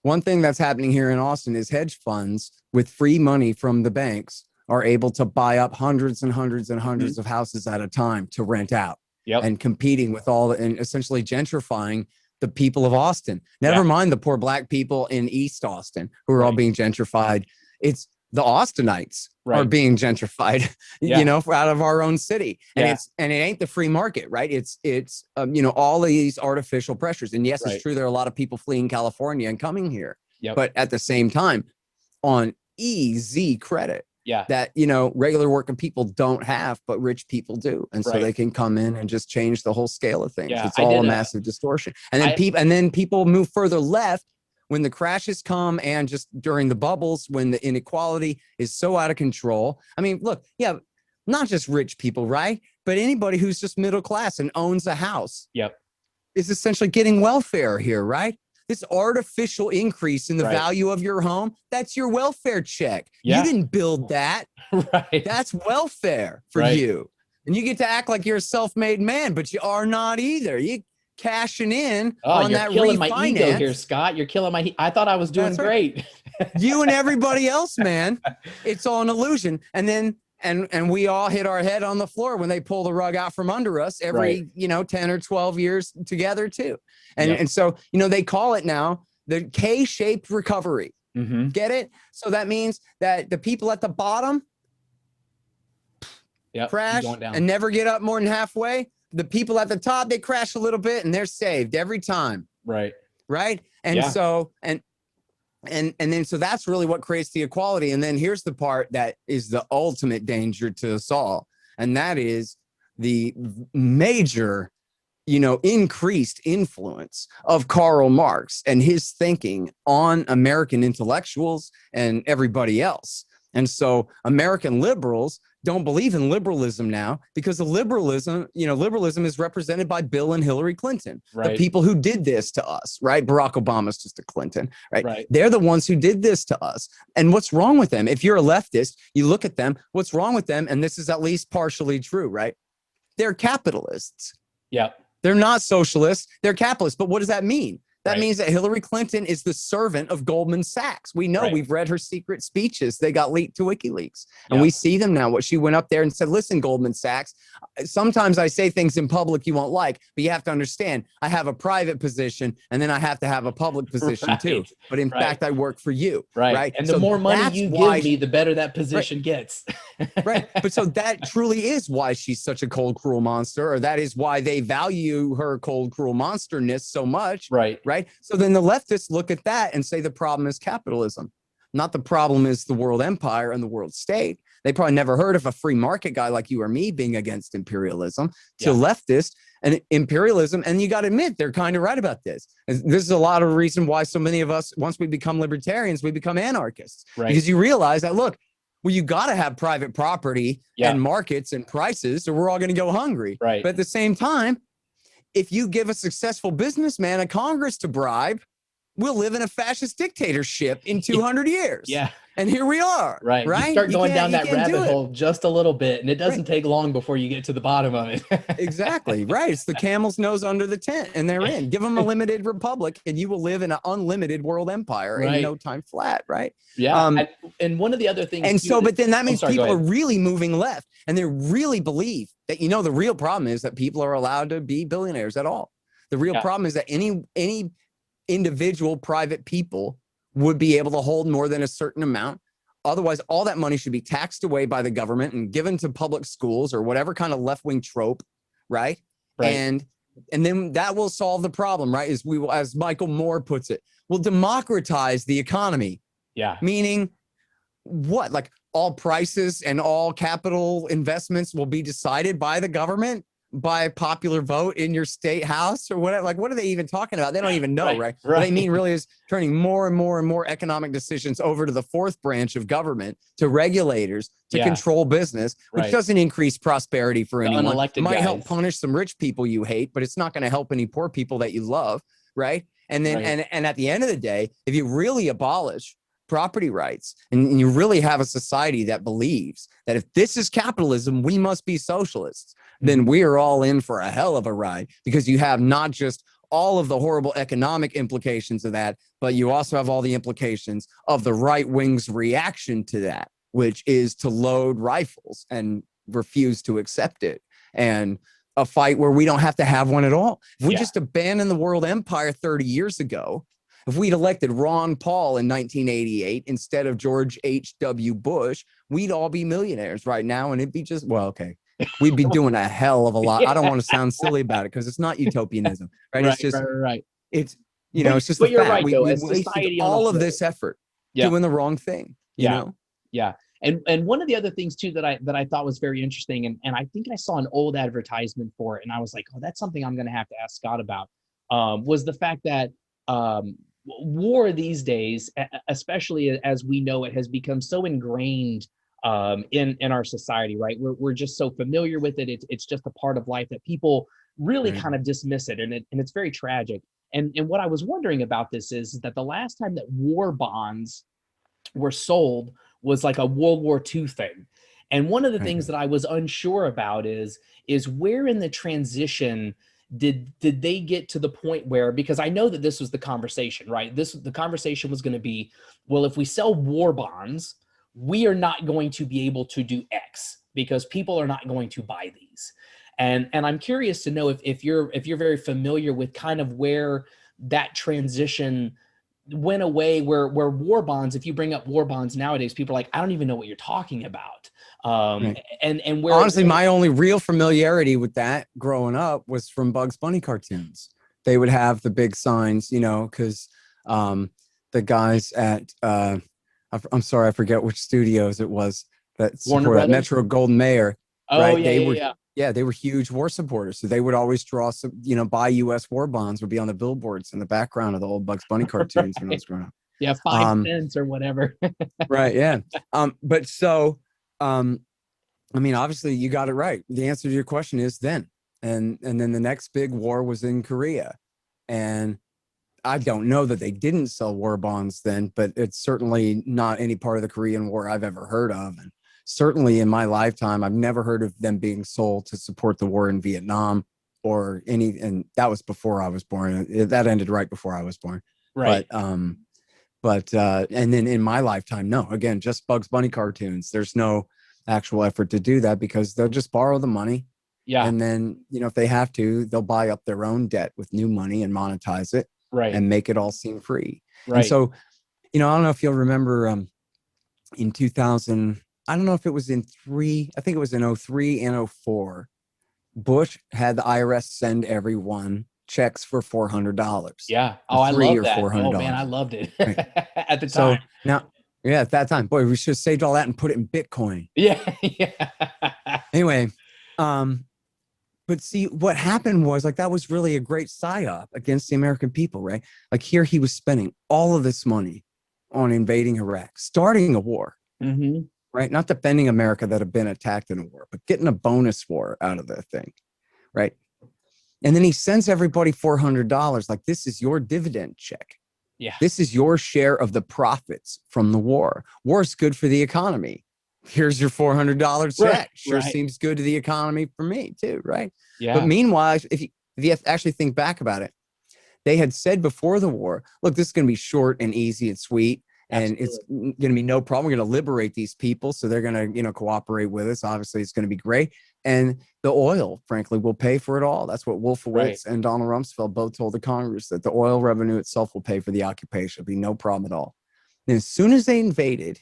One thing that's happening here in Austin is hedge funds with free money from the banks are able to buy up hundreds and hundreds and hundreds of houses at a time to rent out, and competing with and essentially gentrifying the people of Austin. Never mind the poor Black people in East Austin who are all being gentrified. It's the Austinites are being gentrified, you know, out of our own city. And it ain't the free market, right? It's you know, all of these artificial pressures. And yes, it's true, there are a lot of people fleeing California and coming here, but at the same time, on easy credit that, you know, regular working people don't have, but rich people do. And so they can come in and just change the whole scale of things. It's all a massive distortion. And then people move further left when the crashes come, and just during the bubbles, when the inequality is so out of control. I mean, look, not just rich people, right? But anybody who's just middle class and owns a house Yep. is essentially getting welfare here, right? This artificial increase in the value of your home, that's your welfare check. Yeah. You didn't build that. Right. That's welfare for you. And you get to act like you're a self-made man, but you are not either. You cashing in on that refinance. You're killing my ego here, Scott. You're killing my I thought I was doing great. You and everybody else, man. It's all an illusion. And then and we all hit our head on the floor when they pull the rug out from under us every, 10 or 12 years together too. And so, they call it now the K-shaped recovery. Get it? So that means that the people at the bottom crash and never get up more than halfway. The people at the top, they crash a little bit and they're saved every time. Right. And so, and then, so that's really what creates the equality. And then here's the part that is the ultimate danger to us all. And that is the major, increased influence of Karl Marx and his thinking on American intellectuals and everybody else. And so American liberals don't believe in liberalism now because the liberalism is represented by Bill and Hillary Clinton, the people who did this to us, right? Barack Obama's just a Clinton, right? They're the ones who did this to us. And what's wrong with them? If you're a leftist, you look at them, what's wrong with them? And this is at least partially true, right? They're capitalists. Yeah. They're not socialists. They're capitalists. But what does that mean? That means that Hillary Clinton is the servant of Goldman Sachs. We know, we've read her secret speeches. They got leaked to WikiLeaks. And we see them now. What she went up there and said, listen, Goldman Sachs, sometimes I say things in public you won't like, but you have to understand, I have a private position and then I have to have a public position too. But in fact, I work for you. Right. And the more money you give me, the better that position gets. But so that truly is why she's such a cold, cruel monster, or that is why they value her cold, cruel monsterness so much. Right. So then the leftists look at that and say the problem is capitalism, not the problem is the world empire and the world state. They probably never heard of a free market guy like you or me being against imperialism. To leftists and imperialism, and you got to admit they're kind of right about this. And this is a lot of the reason why so many of us, once we become libertarians, we become anarchists, because you realize that, look, well, you got to have private property and markets and prices, or we're all going to go hungry. But at the same time, if you give a successful businessman a Congress to bribe, we'll live in a fascist dictatorship in 200 years. And here we are. Right. You start going down that rabbit hole just a little bit, and it doesn't take long before you get to the bottom of it. Exactly. It's the camel's nose under the tent, and they're in. Give them a limited republic, and you will live in an unlimited world empire in no time flat. And one of the other things. And so, but then that means people are really moving left, and they really believe that, the real problem is that people are allowed to be billionaires at all. The real problem is that any individual private people would be able to hold more than a certain amount. Otherwise, all that money should be taxed away by the government and given to public schools or whatever kind of left-wing trope, right? And then that will solve the problem, right? Is we will, as Michael Moore puts it, we'll democratize the economy. Meaning what? Like all prices and all capital investments will be decided by the government, by a popular vote in your state house or whatever. Like, what are they even talking about? They don't even know, right? What they mean really is turning more and more and more economic decisions over to the fourth branch of government, to regulators, to control business, which doesn't increase prosperity for anyone. It might help punish some rich people you hate, but it's not going to help any poor people that you love, right? And then, and at the end of the day, if you really abolish property rights and you really have a society that believes that if this is capitalism, we must be socialists, then we are all in for a hell of a ride, because you have not just all of the horrible economic implications of that, but you also have all the implications of the right wing's reaction to that, which is to load rifles and refuse to accept it. And a fight where we don't have to have one at all. If we just abandoned the world empire 30 years ago, if we'd elected Ron Paul in 1988 instead of George H.W. Bush, we'd all be millionaires right now. And it'd be just, well, okay, we'd be doing a hell of a lot. I don't want to sound silly about it because it's not utopianism, right? It's just, it's, it's just, but you're fact. right, though, as wasted society all of this effort doing the wrong thing, you know? And one of the other things too that I thought was very interesting, and I think I saw an old advertisement for it, and I was like, oh, that's something I'm going to have to ask Scott about, was the fact that war these days, especially as we know it, has become so ingrained in our society, right? We're just so familiar with it. It's just a part of life that people really Right. kind of dismiss it, and it's very tragic. And what I was wondering about this is that the last time that war bonds were sold was like a World War II thing. And one of the Right. things that I was unsure about is where in the transition did they get to the point where, because I know that this was the conversation, right? The conversation was going to be, well, if we sell war bonds, we are not going to be able to do X because people are not going to buy these. And I'm curious to know if you're very familiar with kind of where that transition went away, where war bonds, if you bring up war bonds nowadays, people are like, I don't even know what you're talking about. Right. And where it Honestly, went, my only real familiarity with that growing up was from Bugs Bunny cartoons. They would have the big signs, because the guys at I'm sorry, I forget which studios it was that Warner support that Brothers. Metro Golden Mayer, Oh right? yeah, They yeah, were yeah. they were huge war supporters. So they would always draw some, buy US war bonds would be on the billboards in the background of the old Bugs Bunny cartoons when I Right. was growing up. Yeah, five Um, cents or whatever. right, yeah. But so I mean, obviously you got it right. The answer to your question is then. And then the next big war was in Korea. And I don't know that they didn't sell war bonds then, but it's certainly not any part of the Korean War I've ever heard of. And certainly in my lifetime, I've never heard of them being sold to support the war in Vietnam or any, and that was before I was born. That ended right before I was born. Right. But and then in my lifetime, no, again, just Bugs Bunny cartoons. There's no actual effort to do that because they'll just borrow the money. Yeah. And then, if they have to, they'll buy up their own debt with new money and monetize it Right. and make it all seem free. And Right. so, I don't know if you'll remember in 2000, I don't know if it was I think it was in 03 and 04, Bush had the IRS send everyone checks for $400 Yeah. or Oh, I three love or that. Oh man, I $400. loved it Right. at the time. So now, yeah, at that time, boy, we should have saved all that and put it in Bitcoin. Yeah. Yeah. Anyway, but see, what happened was like that was really a great psyop against the American people, right? Like here he was spending all of this money on invading Iraq, starting a war, Mm-hmm. right? Not defending America that had been attacked in a war, but getting a bonus war out of the thing, right? And then he sends everybody $400, like this is your dividend check. Yeah. This is your share of the profits from the war. War is good for the economy. Here's your $400 check. Right. Sure Right. seems good to the economy for me too, right? Yeah. But meanwhile, if you actually think back about it, they had said before the war, look, this is going to be short and easy and sweet. And Absolutely. it's going to be no problem. We're going to liberate these people. So they're going to, cooperate with us. Obviously, it's going to be great. And the oil, frankly, will pay for it all. That's what Wolfowitz Right. and Donald Rumsfeld both told the Congress, that the oil revenue itself will pay for the occupation. It'll be no problem at all. And as soon as they invaded,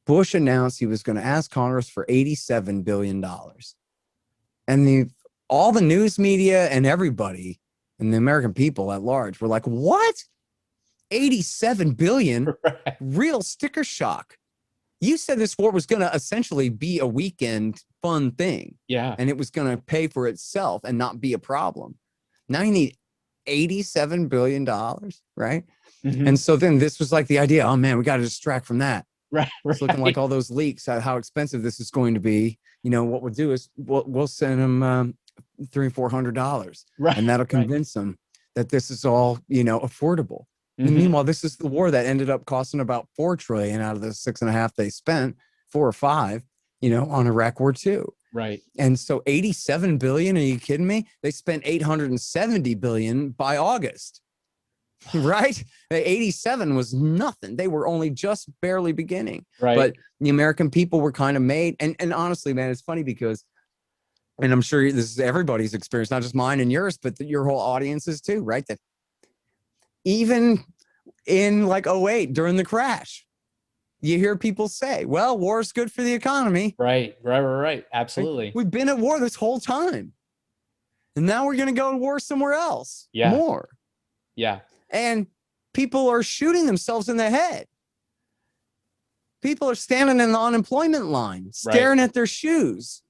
Bush announced he was going to ask Congress for $87 billion. And all the news media and everybody and the American people at large were like, what? 87 billion? Right. Real sticker shock. You said this war was going to essentially be a weekend fun thing. Yeah. And it was going to pay for itself and not be a problem. Now you need $87 billion, right? Mm-hmm. And so then this was like the idea, oh man, we got to distract from that. Right. It's looking like all those leaks, how expensive this is going to be. What we'll do is we'll send them $300 and $400, Right. and that'll convince them that this is all affordable. Mm-hmm. And meanwhile, this is the war that ended up costing about $4 trillion out of the $6.5 they spent, 4 or 5, on Iraq War II. Right. And so 87 billion, are you kidding me? They spent 870 billion by August. Right? 87 was nothing. They were only just barely beginning. Right. But the American people were kind of made. And honestly, man, it's funny because, and I'm sure this is everybody's experience, not just mine and yours, but your whole audiences too, right? That even in like '08 during the crash, you hear people say, well, war is good for the economy. Right. Absolutely. We've been at war this whole time. And now we're going to go to war somewhere else. Yeah. More. Yeah. And people are shooting themselves in the head. People are standing in the unemployment line, staring at their shoes.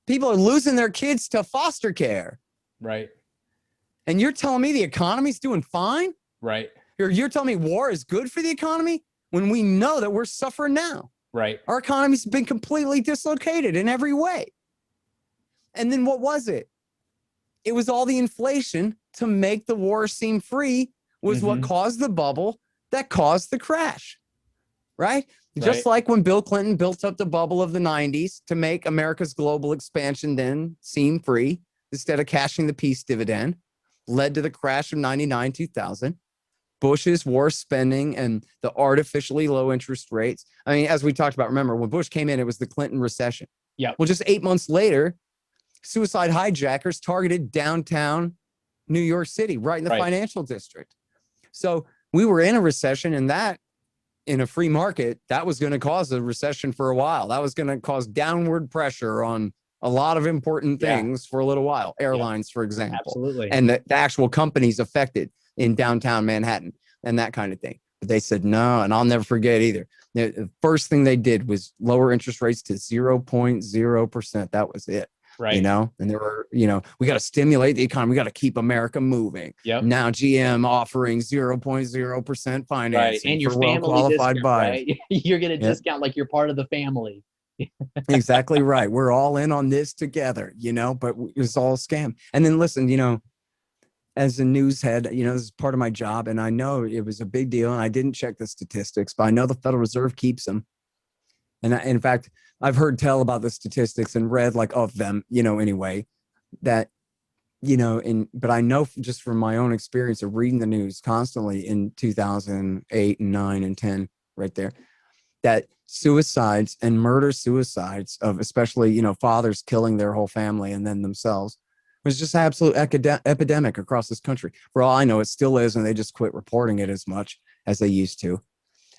People are losing their kids to foster care. Right. And you're telling me the economy's doing fine? Right. You're telling me war is good for the economy when we know that we're suffering now. Right. Our economy's been completely dislocated in every way. And then what was it? It was all the inflation to make the war seem free was what caused the bubble that caused the crash, right? Just like when Bill Clinton built up the bubble of the 90s to make America's global expansion then seem free instead of cashing the peace dividend, led to the crash of 99, 2000. Bush's war spending and the artificially low interest rates. I mean, as we talked about, remember when Bush came in, it was the Clinton recession. Yeah. Well, just 8 months later, suicide hijackers targeted downtown New York City, right in the financial district. So we were in a recession, and that in a free market, that was going to cause a recession for a while. That was going to cause downward pressure on a lot of important things for a little while. Airlines, for example. Absolutely. And the actual companies affected in downtown Manhattan and that kind of thing. But they said no, and I'll never forget either. The first thing they did was lower interest rates to 0.0%. That was it. Right. You know, and there were, you know, we got to stimulate the economy. We got to keep America moving. Yep. Now GM offering 0.0% financing and your for family well-qualified discount, buyers. right? You're going to discount like you're part of the family. Exactly right. We're all in on this together, you know, but it was all a scam. And then listen, you know, as a news head, you know, this is part of my job, and I know it was a big deal, and I didn't check the statistics, but I know the Federal Reserve keeps them. And in fact, I've heard tell about the statistics and read like of them, you know, anyway, that, you know, but I know just from my own experience of reading the news constantly in 2008 and 9 and 10 right there, that suicides and murder suicides of especially, you know, fathers killing their whole family and then themselves was just absolute epidemic across this country. For all I know, it still is, and they just quit reporting it as much as they used to.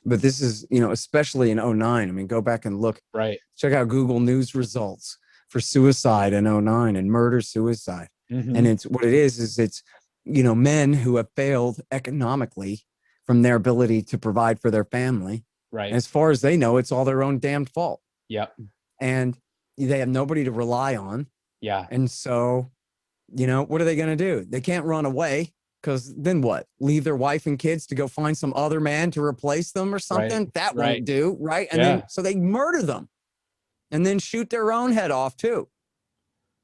But this is, you know, especially in 09. I mean, go back and look. Right. Check out Google News results for suicide in 09 and murder suicide. And it's what it is it's, you know, men who have failed economically from their ability to provide for their family. Right. And as far as they know, it's all their own damned fault. Yep. And they have nobody to rely on. Yeah. And so, you know, what are they going to do? They can't run away. Because then what? Leave their wife and kids to go find some other man to replace them or something? That won't do, right? And then so they murder them and then shoot their own head off too.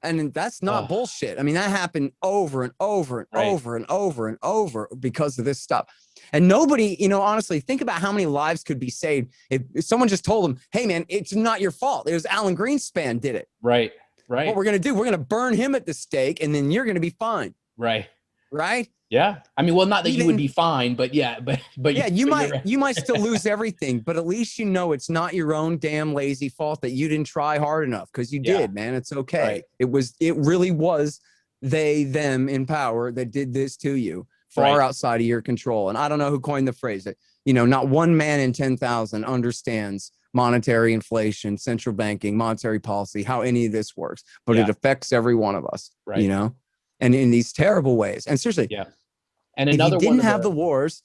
And that's not bullshit. I mean, that happened over and over and over and over and over because of this stuff. And nobody, you know, honestly, think about how many lives could be saved if someone just told them, hey, man, it's not your fault. It was Alan Greenspan did it. Right. Right. What we're going to do, we're going to burn him at the stake and then you're going to be fine. Right. Right. Yeah. I mean, well, not that you would be fine, but yeah, but yeah, you might still lose everything, but at least you know it's not your own damn lazy fault that you didn't try hard enough because you did, man. It's okay. Right. It really was they, them in power that did this to you far outside of your control. And I don't know who coined the phrase that, you know, not one man in 10,000 understands monetary inflation, central banking, monetary policy, how any of this works, but it affects every one of us, you know, and in these terrible ways. And seriously, and if another you didn't have the wars,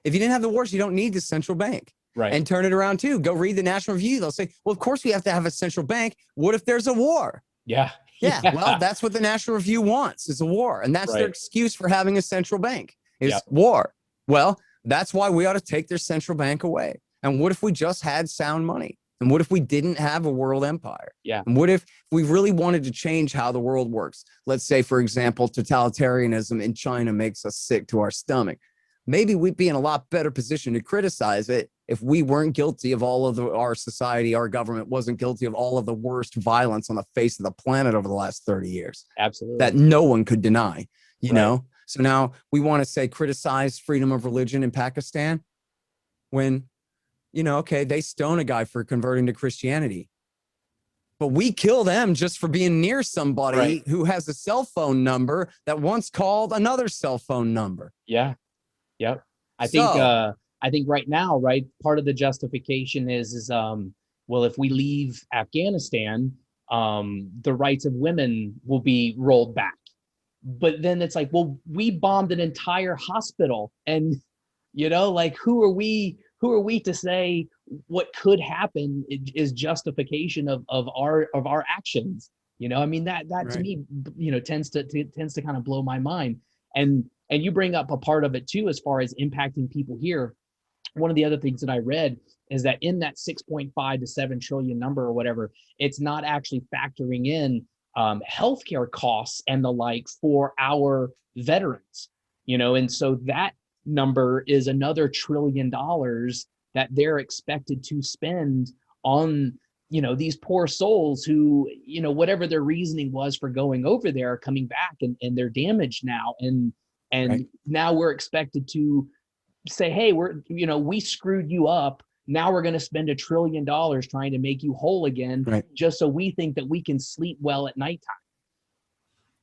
you don't need the central bank. Right. And turn it around too. Go read the National Review. They'll say, well, of course we have to have a central bank. What if there's a war? Yeah. Yeah. Well, that's what the National Review wants is a war. And that's their excuse for having a central bank is war. Well, that's why we ought to take their central bank away. And what if we just had sound money? And what if we didn't have a world empire? Yeah. And what if we really wanted to change how the world works? Let's say, for example, totalitarianism in China makes us sick to our stomach. Maybe we'd be in a lot better position to criticize it if we weren't guilty of all of our society, our government wasn't guilty of all of the worst violence on the face of the planet over the last 30 years. Absolutely. That no one could deny, you know? So now we want to say criticize freedom of religion in Pakistan when, you know, okay, they stone a guy for converting to Christianity, but we kill them just for being near somebody who has a cell phone number that once called another cell phone number. Yeah. Yep. I think right now, part of the justification is well, if we leave Afghanistan, the rights of women will be rolled back. But then it's like, well, we bombed an entire hospital, and you know, like who are we to say what could happen is justification of our actions? You know, I mean, that to me, you know, tends to kind of blow my mind. And you bring up a part of it too, as far as impacting people here. one of the other things that I read is that in that 6.5 to 7 trillion number or whatever, it's not actually factoring in healthcare costs and the like for our veterans, and so that number is another $1 trillion that they're expected to spend on these poor souls who, whatever their reasoning was for going over there, are coming back and they're damaged now. And Right. now we're expected to say, hey, we screwed you up. Now we're going to spend $1 trillion trying to make you whole again, Right. just so we think that we can sleep well at nighttime.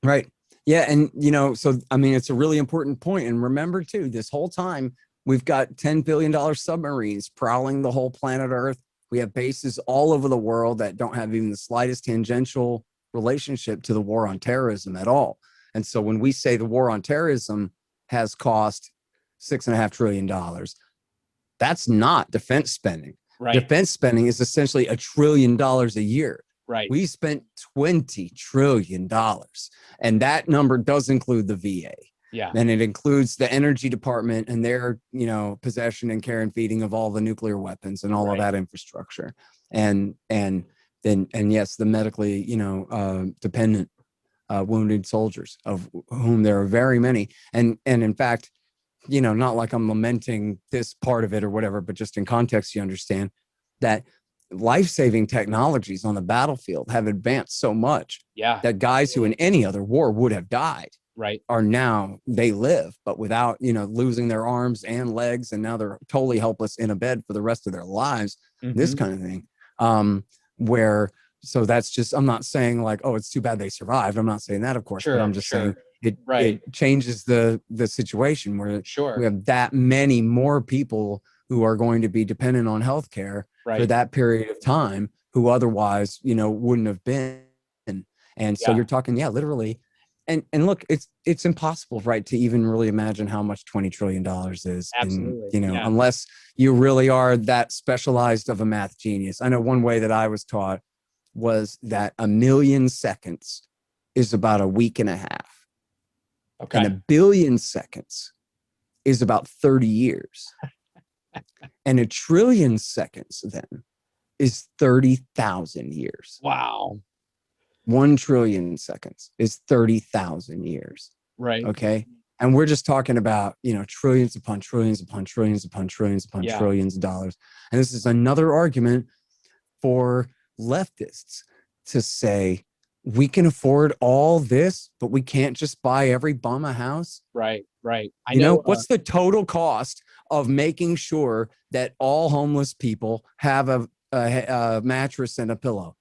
Right. Yeah. And, so, I mean, it's a really important point. And remember, too, this whole time, we've got $10 billion submarines prowling the whole planet Earth. We have bases all over the world that don't have even the slightest tangential relationship to the war on terrorism at all. And so when we say the war on terrorism has cost $6.5 trillion, that's not defense spending. Right. Defense spending is essentially $1 trillion a year. Right. We spent $20 trillion, and that number does include the VA. Yeah. And it includes the energy department and their, possession and care and feeding of all the nuclear weapons and all of that infrastructure. And yes, the medically, dependent wounded soldiers, of whom there are very many. And in fact, not like I'm lamenting this part of it or whatever, but just in context, you understand that life-saving technologies on the battlefield have advanced so much that guys who in any other war would have died are now, they live, but without, losing their arms and legs. And now they're totally helpless in a bed for the rest of their lives, this kind of thing. So that's just, I'm not saying like, oh, it's too bad they survived. I'm not saying that, of course, but I'm just saying it changes the situation where we have that many more people who are going to be dependent on healthcare for that period of time, who otherwise, wouldn't have been. And so you're talking, literally. And look, it's impossible, right, to even really imagine how much $20 trillion is. Absolutely. And, unless you really are that specialized of a math genius. I know one way that I was taught was that 1,000,000 seconds is about a week and a half. Okay. And 1,000,000,000 seconds is about 30 years. And 1,000,000,000,000 seconds then is 30,000 years. Wow. 1 trillion seconds is 30,000 years. Right. Okay. And we're just talking about, trillions upon trillions upon trillions upon trillions upon trillions of dollars. And this is another argument for leftists to say, we can afford all this, but we can't just buy every bum a house. Right. I know what's the total cost of making sure that all homeless people have a mattress and a pillow?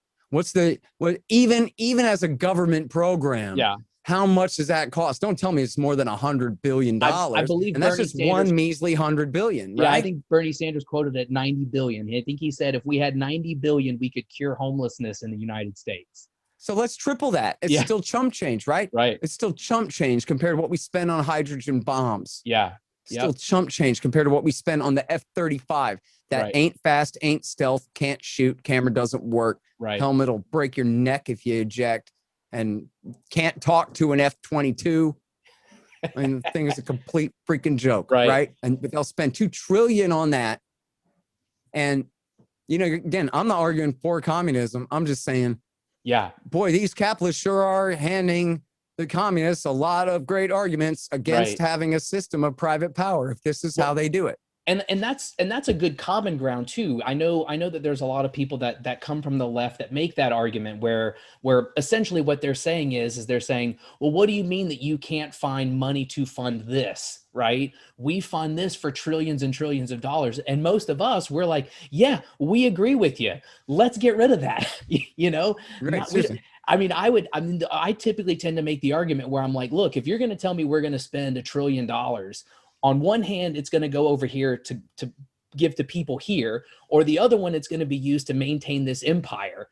Even as a government program? Yeah. How much does that cost? Don't tell me it's more than $100 billion. I believe, and that's just Sanders, one measly 100 billion. Right? Yeah, I think Bernie Sanders quoted at 90 billion. I think he said if we had 90 billion, we could cure homelessness in the United States. So let's triple that. It's still chump change, right? Right. It's still chump change compared to what we spend on hydrogen bombs. Yeah. Still chump change compared to what we spend on the F-35. That ain't fast, ain't stealth, can't shoot, camera doesn't work. Right. Helmet will break your neck if you eject, and can't talk to an F-22. I mean, the thing is a complete freaking joke, right? But they'll spend $2 trillion on that. And, again, I'm not arguing for communism. I'm just saying, boy, these capitalists sure are handing the communists a lot of great arguments against having a system of private power, if this is how they do it. And that's a good common ground too. I know that there's a lot of people that come from the left that make that argument where essentially what they're saying is they're saying, well, what do you mean that you can't find money to fund this, right? We fund this for trillions and trillions of dollars. And most of us, we're like, yeah, we agree with you. Let's get rid of that. Right, I typically tend to make the argument where I'm like, look, if you're going to tell me we're going to spend $1 trillion, on one hand, it's going to go over here to give to people here, or the other one, it's going to be used to maintain this empire.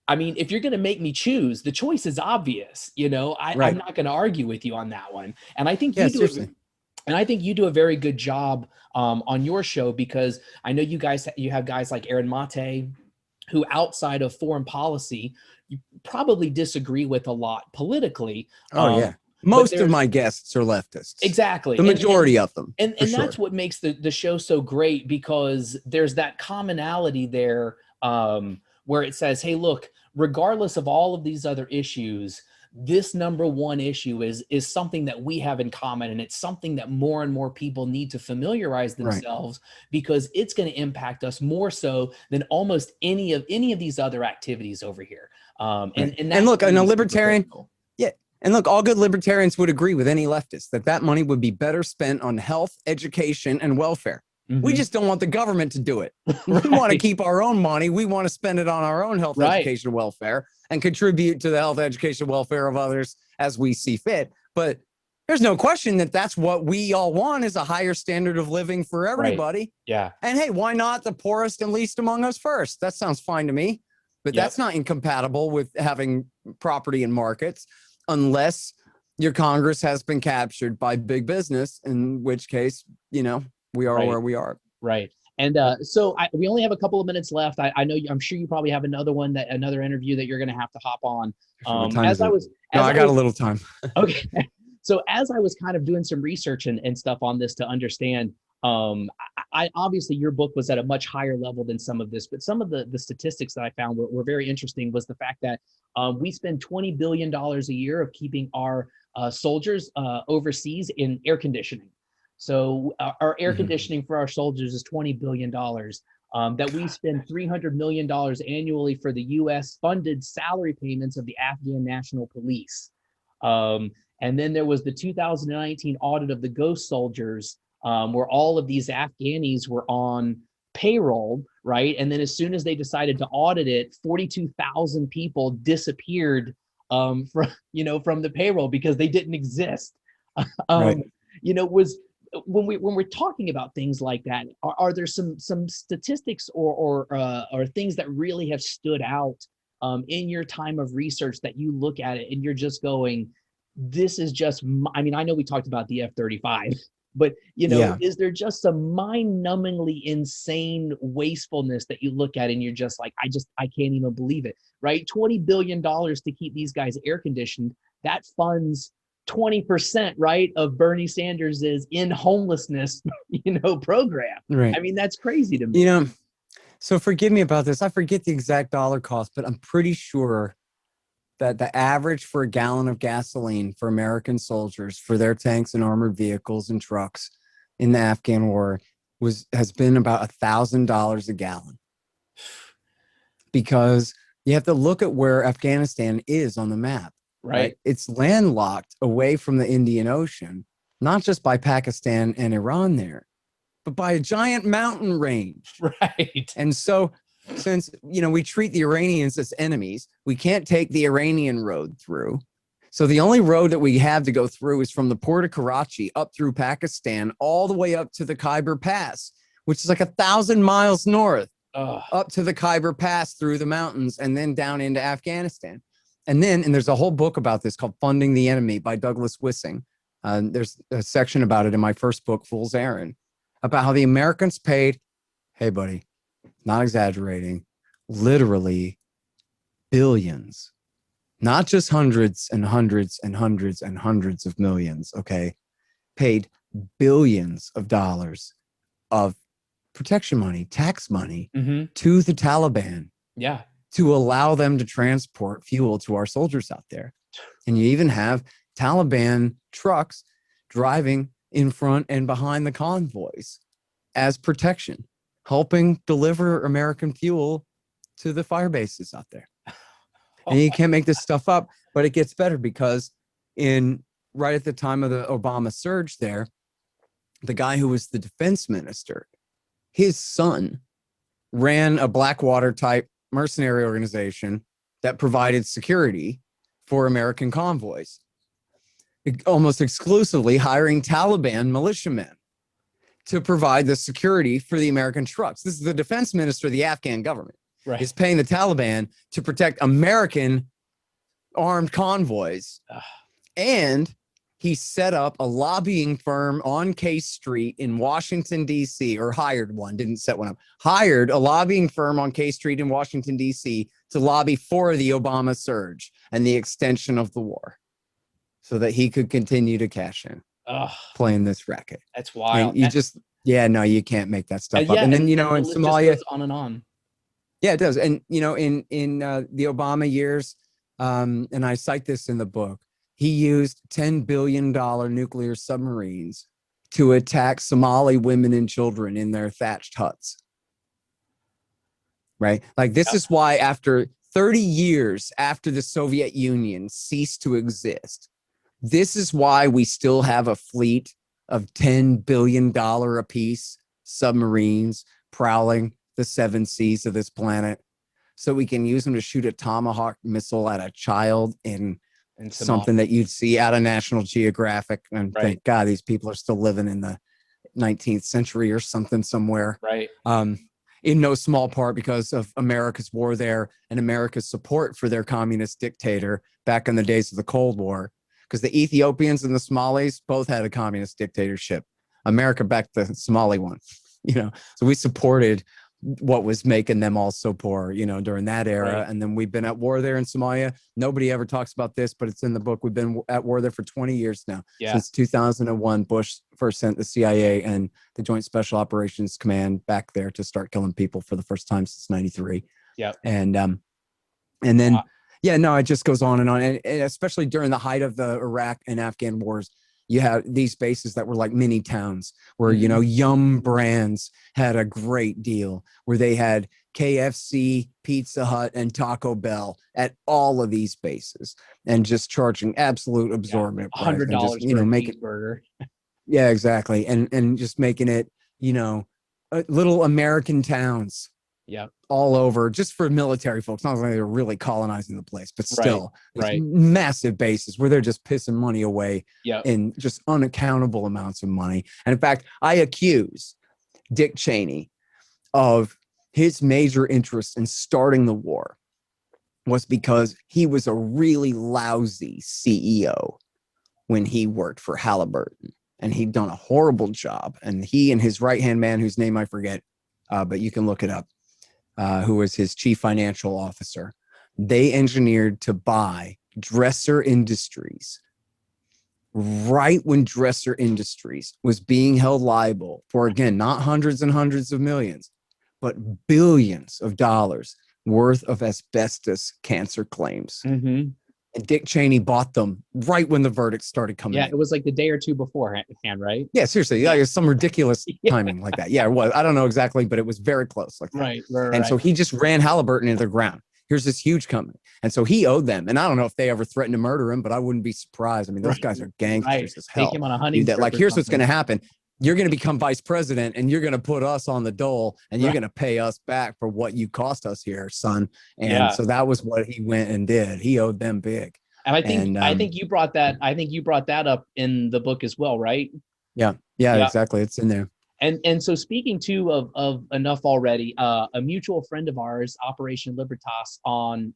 I mean, if you're going to make me choose, the choice is obvious. I'm not going to argue with you on that one. And I think you do a very good job on your show, because I know you have guys like Aaron Mate, who outside of foreign policy, you probably disagree with a lot politically. Most of my guests are leftists. Exactly. The majority of them. And that's what makes the show so great, because there's that commonality there, where it says, hey, look, regardless of all of these other issues, this number one issue is something that we have in common. And it's something that more and more people need to familiarize themselves, because it's going to impact us more so than almost any of these other activities over here. And look, and a libertarian, and look, all good libertarians would agree with any leftist that money would be better spent on health, education, and welfare. We just don't want the government to do it. We want to keep our own money. We want to spend it on our own health, education, welfare, and contribute to the health, education, welfare of others as we see fit. But there's no question that that's what we all want, is a higher standard of living for everybody. Yeah. And hey, why not the poorest and least among us first? That sounds fine to me. But that's not incompatible with having property in markets, unless your Congress has been captured by big business, in which case, we are where we are. Right. And so we only have a couple of minutes left. I know I'm sure you probably have another interview that you're going to have to hop on. I got a little time. Okay. So as I was kind of doing some research and stuff on this to understand, I obviously your book was at a much higher level than some of this, but some of the statistics that I found were very interesting. Was the fact that we spend $20 billion a year of keeping our soldiers overseas in air conditioning. So our air conditioning for our soldiers is $20 billion. That we spend $300 million annually for the U.S. funded salary payments of the Afghan National Police. And then there was the 2019 audit of the ghost soldiers, where all of these Afghanis were on payroll, right? And then as soon as they decided to audit it, 42,000 people disappeared from the payroll because they didn't exist. When we're talking about things like that, are there some statistics or things that really have stood out in your time of research that you look at it and you're just going, this is just, I know we talked about the F-35, but is there just some mind-numbingly insane wastefulness that you look at and you're just like, I can't even believe it, right? $20 billion to keep these guys air conditioned, that funds 20%, right, of Bernie Sanders's in homelessness, program. Right. That's crazy to me. So forgive me about this. I forget the exact dollar cost, but I'm pretty sure that the average for a gallon of gasoline for American soldiers for their tanks and armored vehicles and trucks in the Afghan war has been about $1,000 a gallon. Because you have to look at where Afghanistan is on the map. Right. It's landlocked away from the Indian Ocean, not just by Pakistan and Iran there, but by a giant mountain range. Right. And so since, we treat the Iranians as enemies, we can't take the Iranian road through. So the only road that we have to go through is from the port of Karachi up through Pakistan, all the way up to the Khyber Pass, which is like 1,000 miles north, up to the Khyber Pass through the mountains and then down into Afghanistan. And there's a whole book about this called Funding the Enemy by Douglas Wissing. There's a section about it in my first book, Fool's Errand, about how the Americans paid, hey, buddy, not exaggerating, literally billions, not just hundreds and hundreds and hundreds and hundreds of millions, okay, paid billions of dollars of protection money, tax money to the Taliban. Yeah. To allow them to transport fuel to our soldiers out there. And you even have Taliban trucks driving in front and behind the convoys as protection, helping deliver American fuel to the fire bases out there. And you can't make this stuff up, but it gets better because right at the time of the Obama surge there, the guy who was the defense minister, his son ran a Blackwater type mercenary organization that provided security for American convoys, almost exclusively hiring Taliban militiamen to provide the security for the American trucks. This is the defense minister of the Afghan government, is paying the Taliban to protect American armed convoys. And he set up a lobbying firm on K Street in Washington, D.C., or hired one, didn't set one up, hired a lobbying firm on K Street in Washington, D.C. to lobby for the Obama surge and the extension of the war. so that he could continue to cash in Oh, playing this racket. that's And wild. you just, yeah, no, you can't make that stuff up. Yeah, And then, you know, and the in list just Somalia, goes on and on. yeah, it does. And, you know, in the Obama years, and I cite this in the book, he used $10 billion nuclear submarines to attack Somali women and children in their thatched huts. Right? Like, this Yep. is why after 30 years after the Soviet Union ceased to exist, this is why we still have a fleet of $10 billion apiece submarines prowling the seven seas of this planet, so we can use them to shoot a Tomahawk missile at a child in something that you'd see out of National Geographic. And Right. thank God these people are still living in the 19th century or something somewhere. Right. In no small part because of America's war there and America's support for their communist dictator back in the days of the Cold War. Because the Ethiopians and the Somalis both had a communist dictatorship. America backed the Somali one, you know, so we supported what was making them all so poor, you know, during that era. Right. And then we've been at war there in Somalia. Nobody ever talks about this, but it's in the book. We've been at war there for 20 years now. Yeah. Since 2001, Bush first sent the CIA and the Joint Special Operations Command back there to start killing people for the first time since 93. Yeah. And then, yeah, no, it just goes on. And especially during the height of the Iraq and Afghan wars, you have these bases that were like mini towns where, you know, Yum Brands had a great deal where they had KFC, Pizza Hut, and Taco Bell at all of these bases and just charging absolute absorbent price. $100 just, you know, for a make it cheeseburger. Yeah, exactly. And just making it, you know, little American towns. Yeah. All over, just for military folks. Not like they're really colonizing the place, but still, right. Massive bases where they're just pissing money away in just unaccountable amounts of money. And in fact, I accuse Dick Cheney of his major interest in starting the war was because he was a really lousy CEO when he worked for Halliburton, and he'd done a horrible job. And he and his right-hand man, whose name I forget, but you can look it up, who was his chief financial officer, they engineered to buy Dresser Industries right when Dresser Industries was being held liable for, again, not hundreds and hundreds of millions, but billions of dollars worth of asbestos cancer claims. Mm-hmm. And Dick Cheney bought them right when the verdict started coming in. It was like the day or two beforehand, right? Yeah, seriously. Yeah, it's some ridiculous timing like that. Yeah, it was. I don't know exactly, but it was very close like that. Right. And so he just ran Halliburton into the ground. Here's this huge company. And so he owed them. And I don't know if they ever threatened to murder him, but I wouldn't be surprised. I mean, those guys are gangsters as hell. Take him on a hunting trip. Like, here's what's going to happen. You're going to become vice president and you're going to put us on the dole and you're going to pay us back for what you cost us here, son. And so that was what he went and did. He owed them big. And I think you brought that up in the book as well, right? Yeah, exactly. It's in there. And so speaking too of enough already, a mutual friend of ours, Operation Libertas on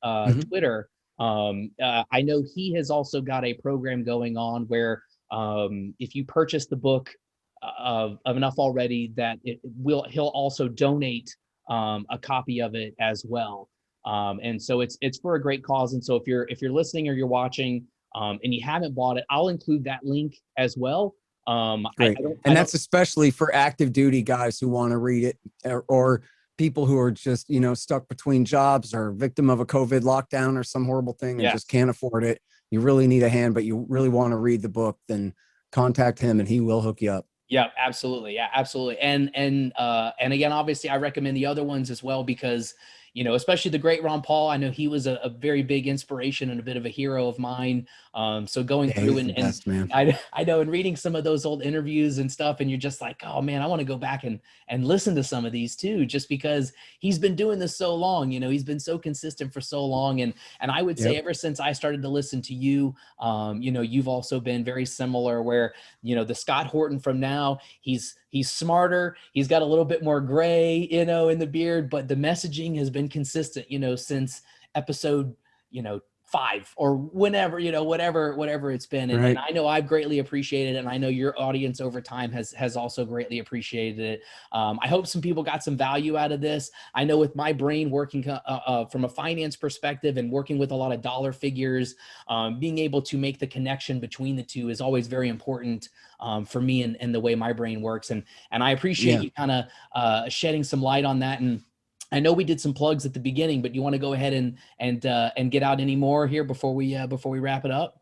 Twitter, I know he has also got a program going on where if you purchase the book of enough already, that he'll also donate a copy of it as well. And so it's for a great cause. And so if you're listening or you're watching and you haven't bought it, I'll include that link as well. Great. That's especially for active duty guys who want to read it, or people who are just, you know, stuck between jobs or victim of a COVID lockdown or some horrible thing and just can't afford it. You really need a hand, but you really want to read the book, then contact him and he will hook you up. Yeah, absolutely. Yeah, absolutely. And again, obviously I recommend the other ones as well, because, you know, especially the great Ron Paul, I know he was a very big inspiration and a bit of a hero of mine. So going through I know, and reading some of those old interviews and stuff, and you're just like, oh man, I want to go back and listen to some of these too, just because he's been doing this so long, you know, he's been so consistent for so long. And I would say ever since I started to listen to you, you know, you've also been very similar where, you know, the Scott Horton from now, he's smarter. He's got a little bit more gray, you know, in the beard, but the messaging has been consistent, you know, since episode, you know, 5 or whenever, whatever it's been. And, Right. and I know I've greatly appreciated it. And I know your audience over time has also greatly appreciated it. I hope some people got some value out of this. I know with my brain working from a finance perspective and working with a lot of dollar figures, being able to make the connection between the two is always very important for me and the way my brain works. And I appreciate you kind of shedding some light on that. And I know we did some plugs at the beginning, but you want to go ahead and get out any more here before we wrap it up?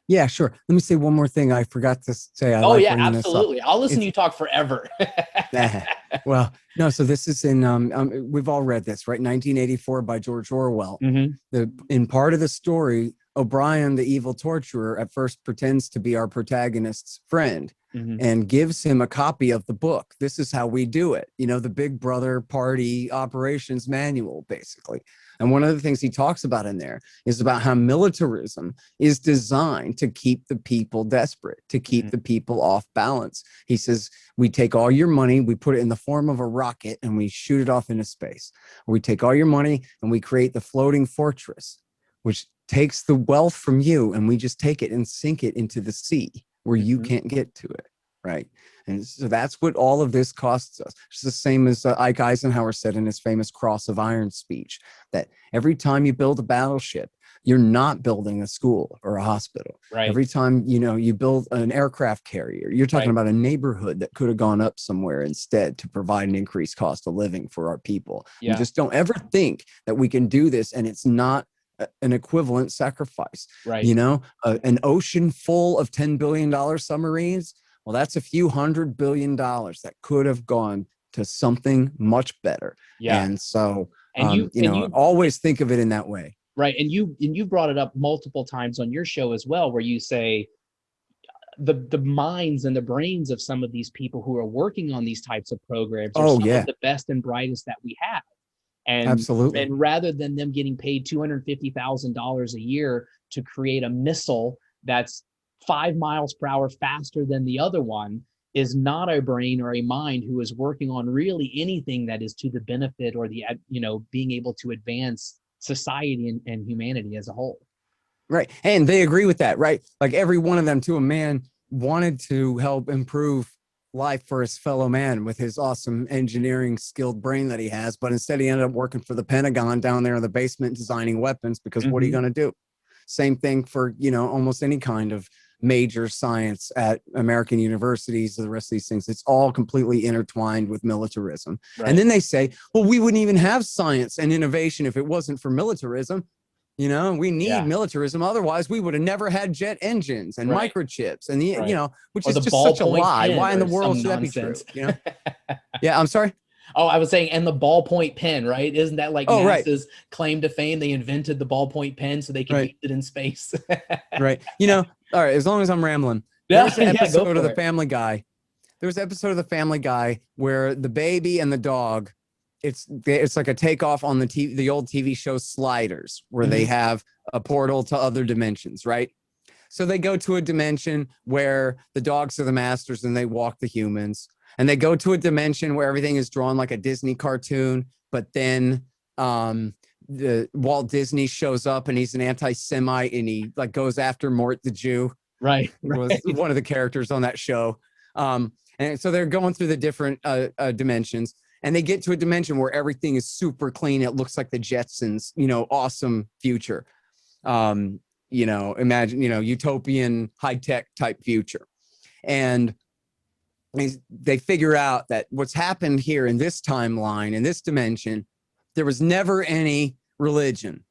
Yeah, sure. Let me say one more thing. I forgot to say. Oh yeah, absolutely. I'll listen to you talk forever. Well, no. So this is in. We've all read this, right? 1984 by George Orwell. In part of the story, O'Brien, the evil torturer, at first pretends to be our protagonist's friend. And gives him a copy of the book. This is how we do it. The Big Brother party operations manual, basically. And one of the things he talks about in there is about how militarism is designed to keep the people desperate, to keep the people off balance. He says, we take all your money, we put it in the form of a rocket, and we shoot it off into space. Or we take all your money and we create the floating fortress, which takes the wealth from you, and we just take it and sink it into the sea where you can't get to it, right? And so that's what all of this costs us. It's the same as Ike Eisenhower said in his famous Cross of Iron speech, that every time you build a battleship, you're not building a school or a hospital. Right. Every time, you build an aircraft carrier, you're talking about a neighborhood that could have gone up somewhere instead to provide an increased cost of living for our people. You just don't ever think that we can do this and it's not an equivalent sacrifice. Right. An ocean full of $10 billion submarines. Well, that's a few $100 billion that could have gone to something much better. Yeah. And so, you always think of it in that way. Right. And you brought it up multiple times on your show as well, where you say the minds and the brains of some of these people who are working on these types of programs are some of the best and brightest that we have. And absolutely. And rather than them getting paid $250,000 a year to create a missile that's 5 miles per hour faster than the other one, is not a brain or a mind who is working on really anything that is to the benefit or the, being able to advance society and humanity as a whole. Right. And they agree with that, right? Like every one of them to a man wanted to help improve life for his fellow man with his awesome engineering skilled brain that he has. But instead he ended up working for the Pentagon down there in the basement designing weapons, because what are you going to do? Same thing for, almost any kind of major science at American universities, the rest of these things. It's all completely intertwined with militarism. Right. And then they say, well, we wouldn't even have science and innovation if it wasn't for militarism. We need militarism. Otherwise, we would have never had jet engines and microchips and which is just such a lie. Why in the world should that be true? Yeah, I'm sorry. Oh, I was saying, and the ballpoint pen, right? Isn't that like NASA's claim to fame? They invented the ballpoint pen so they can use it in space. Right. All right. As long as I'm rambling. There's an episode of The Family Guy. There was an episode of The Family Guy where the baby and the dog, it's like a takeoff on the old TV show Sliders, where they have a portal to other dimensions, right? So they go to a dimension where the dogs are the masters and they walk the humans. And they go to a dimension where everything is drawn like a Disney cartoon, but then the Walt Disney shows up and he's an anti-Semite and he like goes after Mort the Jew. Right. Was one of the characters on that show. And so they're going through the different dimensions, and they get to a dimension where everything is super clean. It looks like the Jetsons, awesome future. Imagine, utopian high-tech type future. And they figure out that what's happened here in this timeline, in this dimension, there was never any religion.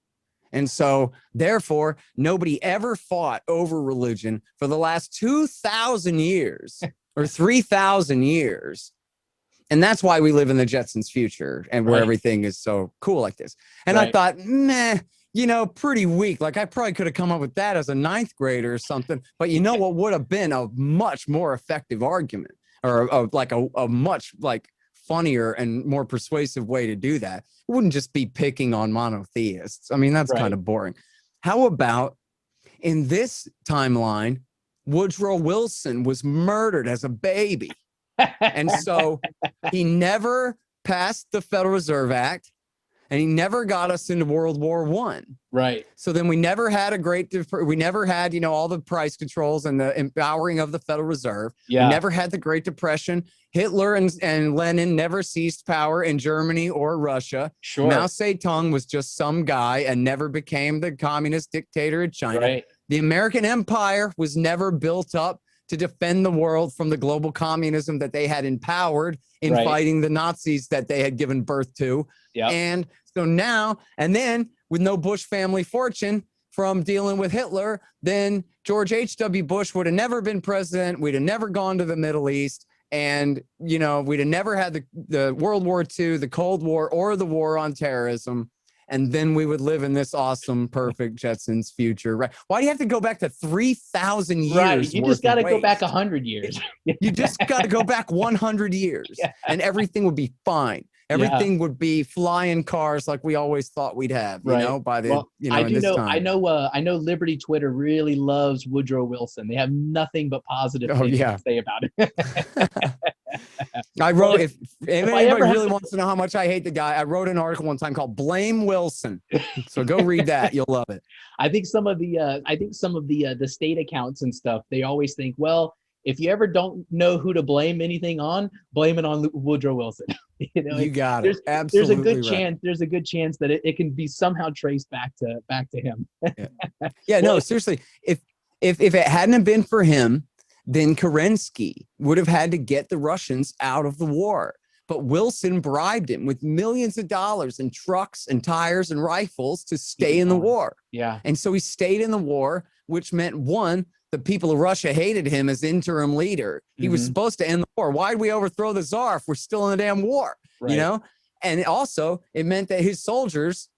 And so therefore, nobody ever fought over religion for the last 2,000 years or 3,000 years. And that's why we live in the Jetsons future and where everything is so cool like this. And I thought, pretty weak. Like I probably could have come up with that as a 9th grader or something. But what would have been a much more effective argument, or a much funnier and more persuasive way to do that? It wouldn't just be picking on monotheists. I mean, that's kind of boring. How about in this timeline, Woodrow Wilson was murdered as a baby. And so he never passed the Federal Reserve Act. and he never got us into World War I. Right. So then we never had we never had, all the price controls and the empowering of the Federal Reserve. Yeah. We never had the Great Depression. Hitler and Lenin never seized power in Germany or Russia. Sure. Mao Zedong was just some guy and never became the communist dictator of China. Right. The American empire was never built up to defend the world from the global communism that they had empowered in fighting the Nazis that they had given birth to. Yep. And so now, and then with no Bush family fortune from dealing with Hitler, then George H.W. Bush would have never been president. We'd have never gone to the Middle East. And, we'd have never had the World War II, the Cold War, or the war on terrorism. And then we would live in this awesome, perfect Jetsons future, right? Why do you have to go back to 3,000 years? Right. You just got to go back 100 years. You just got to go back 100 years and everything would be fine. Everything would be flying cars like we always thought we'd have, by the, I know Liberty Twitter really loves Woodrow Wilson. They have nothing but positive things to say about it. I wrote, if anybody really wants to know how much I hate the guy, I wrote an article one time called Blame Wilson. So go read that. You'll love it. I think some of the state accounts and stuff, they always think, well, if you ever don't know who to blame anything on, blame it on Woodrow Wilson. You got it. Absolutely. There's a good chance that it can be somehow traced back to him. No, seriously. If it hadn't been for him, then Kerensky would have had to get the Russians out of the war. But Wilson bribed him with millions of dollars and trucks and tires and rifles to stay in the war. Yeah. And so he stayed in the war, which meant, one, the people of Russia hated him as interim leader. He was supposed to end the war. Why'd we overthrow the Tsar if we're still in the damn war? Right. And also it meant that his soldiers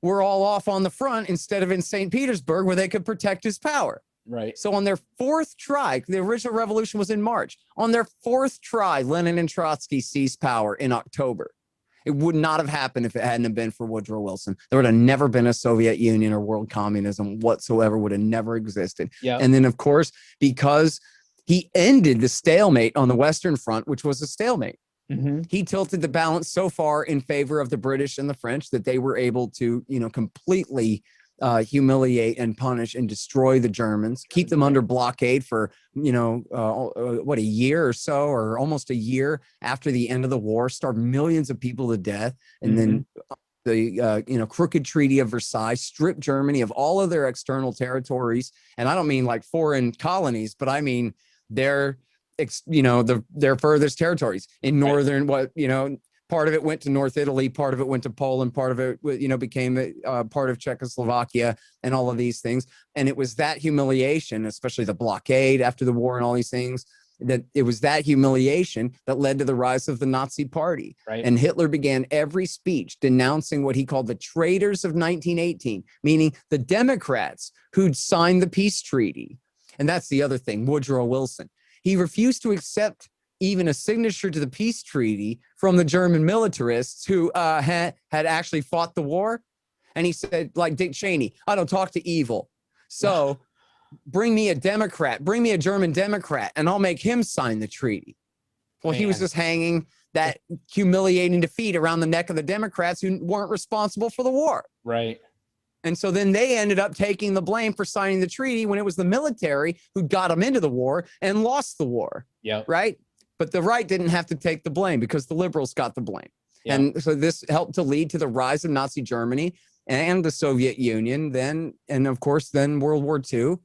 were all off on the front instead of in St. Petersburg where they could protect his power. Right. So on their fourth try, the original revolution was in March. On their fourth try, Lenin and Trotsky seized power in October. It would not have happened if it hadn't been for Woodrow Wilson. There would have never been a Soviet Union or world communism whatsoever, would have never existed. Yeah. And then, of course, because he ended the stalemate on the Western Front, which was a stalemate, he tilted the balance so far in favor of the British and the French that they were able to, completely humiliate and punish and destroy the Germans, keep them under blockade for, a year or so, or almost a year after the end of the war, starved millions of people to death. And then the, crooked Treaty of Versailles stripped Germany of all of their external territories. And I don't mean like foreign colonies, but I mean their furthest territories in northern, part of it went to North Italy, part of it went to Poland, part of it, became part of Czechoslovakia and all of these things. And it was that humiliation, especially the blockade after the war and all these things, that it was that humiliation that led to the rise of the Nazi Party. Right. And Hitler began every speech denouncing what he called the traitors of 1918, meaning the Democrats who'd signed the peace treaty. And that's the other thing, Woodrow Wilson. He refused to accept even a signature to the peace treaty from the German militarists who had actually fought the war. And he said, like Dick Cheney, I don't talk to evil. So bring me a Democrat, bring me a German Democrat, and I'll make him sign the treaty. Well, he was just hanging that humiliating defeat around the neck of the Democrats who weren't responsible for the war. Right. And so then they ended up taking the blame for signing the treaty when it was the military who got them into the war and lost the war. Yeah. Right. But the right didn't have to take the blame because the liberals got the blame. Yeah. And so this helped to lead to the rise of Nazi Germany and the Soviet Union, then, and of course, then World War II,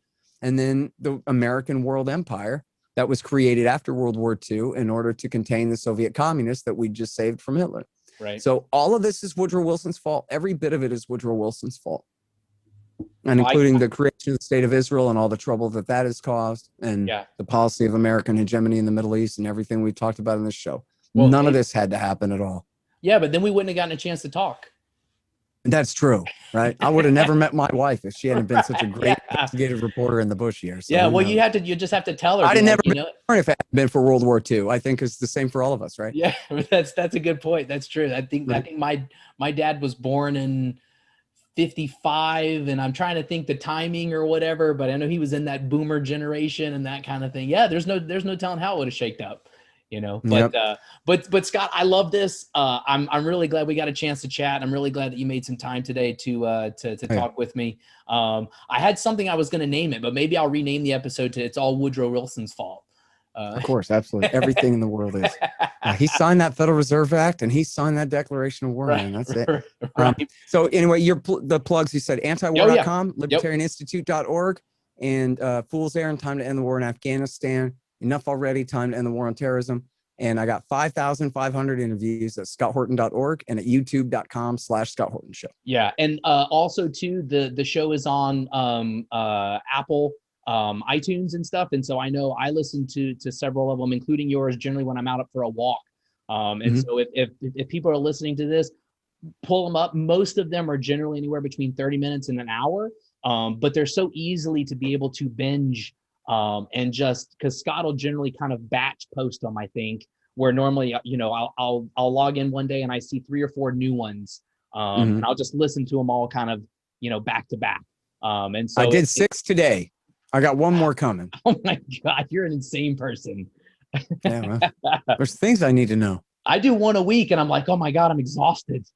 and then the American world empire that was created after World War II in order to contain the Soviet communists that we just saved from Hitler. Right. So all of this is Woodrow Wilson's fault. Every bit of it is Woodrow Wilson's fault. And including the creation of the state of Israel and all the trouble that has caused, and the policy of American hegemony in the Middle East and everything we talked about in this show. Well, none of this had to happen at all. Yeah, but then we wouldn't have gotten a chance to talk. That's true, right? I would have never met my wife if she hadn't been such a great investigative reporter in the Bush years. So well, you just have to tell her. I'd have never been if it hadn't been for World War II. I think it's the same for all of us, right? Yeah, that's a good point. That's true. I think my dad was born in 55, and I'm trying to think the timing or whatever, but I know he was in that boomer generation and that kind of thing. Yeah, there's no telling how it would have shaked up. Yep. But Scott, I love this. I'm really glad we got a chance to chat. I'm really glad that you made some time today to talk with me. I had something I was going to name it, but maybe I'll rename the episode to "It's All Woodrow Wilson's Fault." Of course, absolutely. Everything in the world is. He signed that Federal Reserve Act and he signed that Declaration of War, Right, man. That's it. right. So anyway, the plugs, you said antiwar.com, Yep. libertarianinstitute.org, and Fool's Errand, Time to End the War in Afghanistan. Enough Already, Time to End the War on Terrorism. And I got 5,500 interviews at scotthorton.org and at youtube.com/Scott Horton Show. Yeah. And also too, the show is on Apple, iTunes and stuff. And so I know I listen to several of them, including yours, generally when I'm out for a walk. And so if people are listening to this, pull them up. Most of them are generally anywhere between 30 minutes and an hour. But they're so easily to be able to binge, and just because Scott will generally kind of batch post them, I think, where normally, I'll log in one day and I see 3 or 4 new ones. And I'll just listen to them all kind of, back to back. And so I did 6 today. I got one more coming. Oh my God, you're an insane person. Yeah, well, there's things I need to know. I do 1 a week and I'm like, oh my God, I'm exhausted.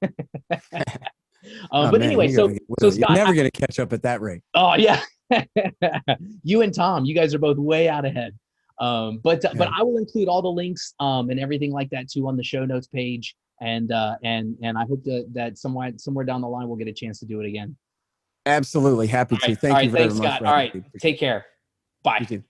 But man, anyway, so Scott, you're never going to catch up at that rate. Oh yeah. You and Tom, you guys are both way out ahead. But I will include all the links and everything like that too on the show notes page. And I hope that somewhere down the line we'll get a chance to do it again. Absolutely. Happy to. Thank you very much. Thanks, Scott. All right. Take care. Bye. You too.